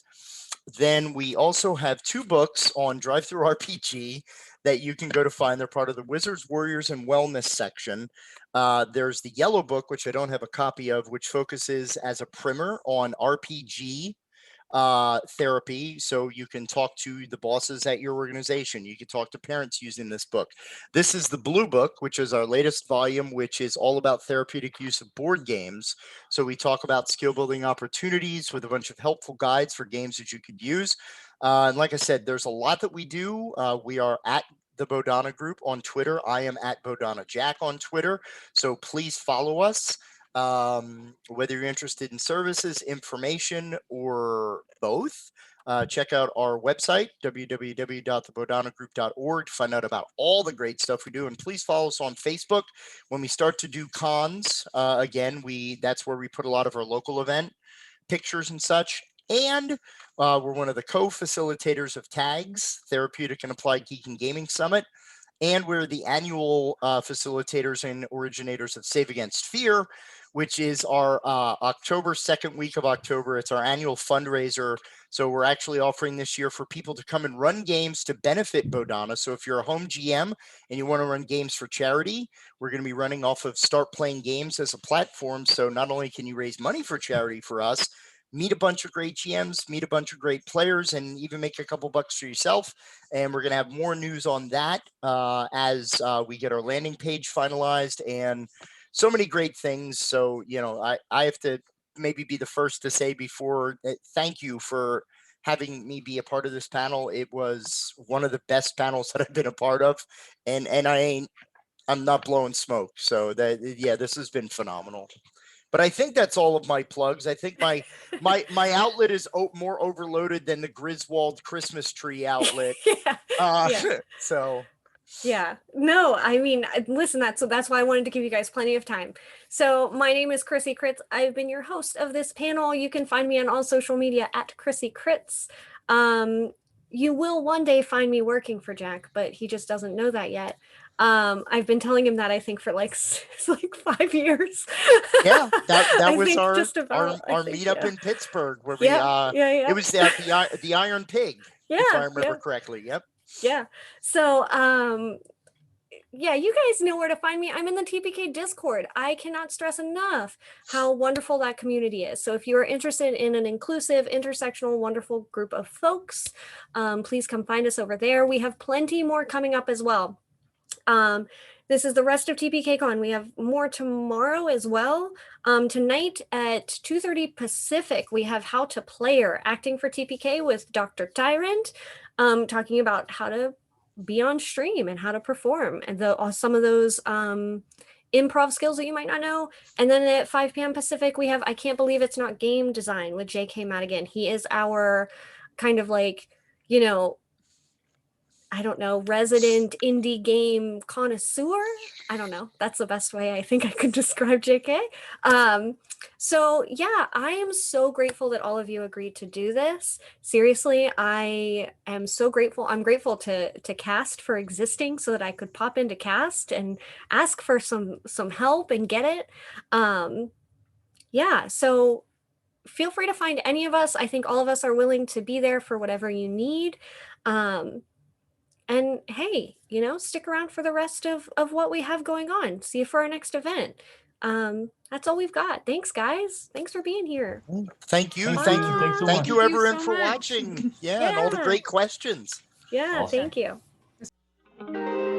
Then we also have 2 books on drive-through RPG that you can go to find. They're part of the Wizards, Warriors, and Wellness section. There's the yellow book, which I don't have a copy of, which focuses as a primer on RPG therapy. So you can talk to the bosses at your organization. You can talk to parents using this book. This is the blue book, which is our latest volume, which is all about therapeutic use of board games. So we talk about skill building opportunities with a bunch of helpful guides for games that you could use. And like I said, there's a lot that we do. We are at the Bodana Group on Twitter. I am at Bodana Jack on Twitter. So please follow us. Whether you're interested in services, information, or both, check out our website, www.thebodanagroup.org, to find out about all the great stuff we do. And please follow us on Facebook. When we start to do cons, again, that's where we put a lot of our local event pictures and such. And we're one of the co-facilitators of TAGS, Therapeutic and Applied Geek and Gaming Summit. And we're the annual facilitators and originators of Save Against Fear, which is our second week of October. It's our annual fundraiser. So we're actually offering this year for people to come and run games to benefit Bodana. So if you're a home GM and you want to run games for charity, we're going to be running off of Start Playing Games as a platform. So not only can you raise money for charity for us, meet a bunch of great GMs, meet a bunch of great players, and even make a couple bucks for yourself. And we're going to have more news on that as we get our landing page finalized and so many great things. So, I have to maybe be the first to say before, thank you for having me be a part of this panel. It was one of the best panels that I've been a part of. And I'm not blowing smoke. So this has been phenomenal. But I think that's all of my plugs. I think my outlet is more overloaded than the Griswold Christmas tree outlet. Yeah. So yeah, no, I mean, listen, that's why I wanted to give you guys plenty of time. So my name is Chrissy Kritz. I've been your host of this panel. You can find me on all social media at Chrissy Kritz. You will one day find me working for Jack, but he just doesn't know that yet. I've been telling him that I think for like 5 years. Yeah, that was our Yeah. meetup in Pittsburgh where Yeah. it was at the Iron Pig, if I remember correctly. Yep. Yeah. So yeah, you guys know where to find me. I'm in the TPK Discord. I cannot stress enough how wonderful that community is. So if you are interested in an inclusive, intersectional, wonderful group of folks, please come find us over there. We have plenty more coming up as well. This is the rest of TPK Con. We have more tomorrow as well. Tonight at 2:30 Pacific, we have How to Player, acting for TPK with Dr. Tyrant, talking about how to be on stream and how to perform and some of those improv skills that you might not know. And then at 5 p.m. Pacific, we have I Can't Believe It's Not Game Design with J.K. Madigan. He is our kind of like, I don't know, resident indie game connoisseur. I don't know. That's the best way I think I could describe JK. So yeah, I am so grateful that all of you agreed to do this. Seriously, I am so grateful. I'm grateful to Cast for existing so that I could pop into Cast and ask for some help and get it. Yeah, so feel free to find any of us. I think all of us are willing to be there for whatever you need. And hey, stick around for the rest of what we have going on. See you for our next event. That's all we've got. Thanks, guys. Thanks for being here. Thank you. Thanks, Thank Susan. you. Thanks so Thank much. you, Thank you everyone, so for much. watching. Yeah, and all the Yeah. great questions. Yeah, Awesome. thank you.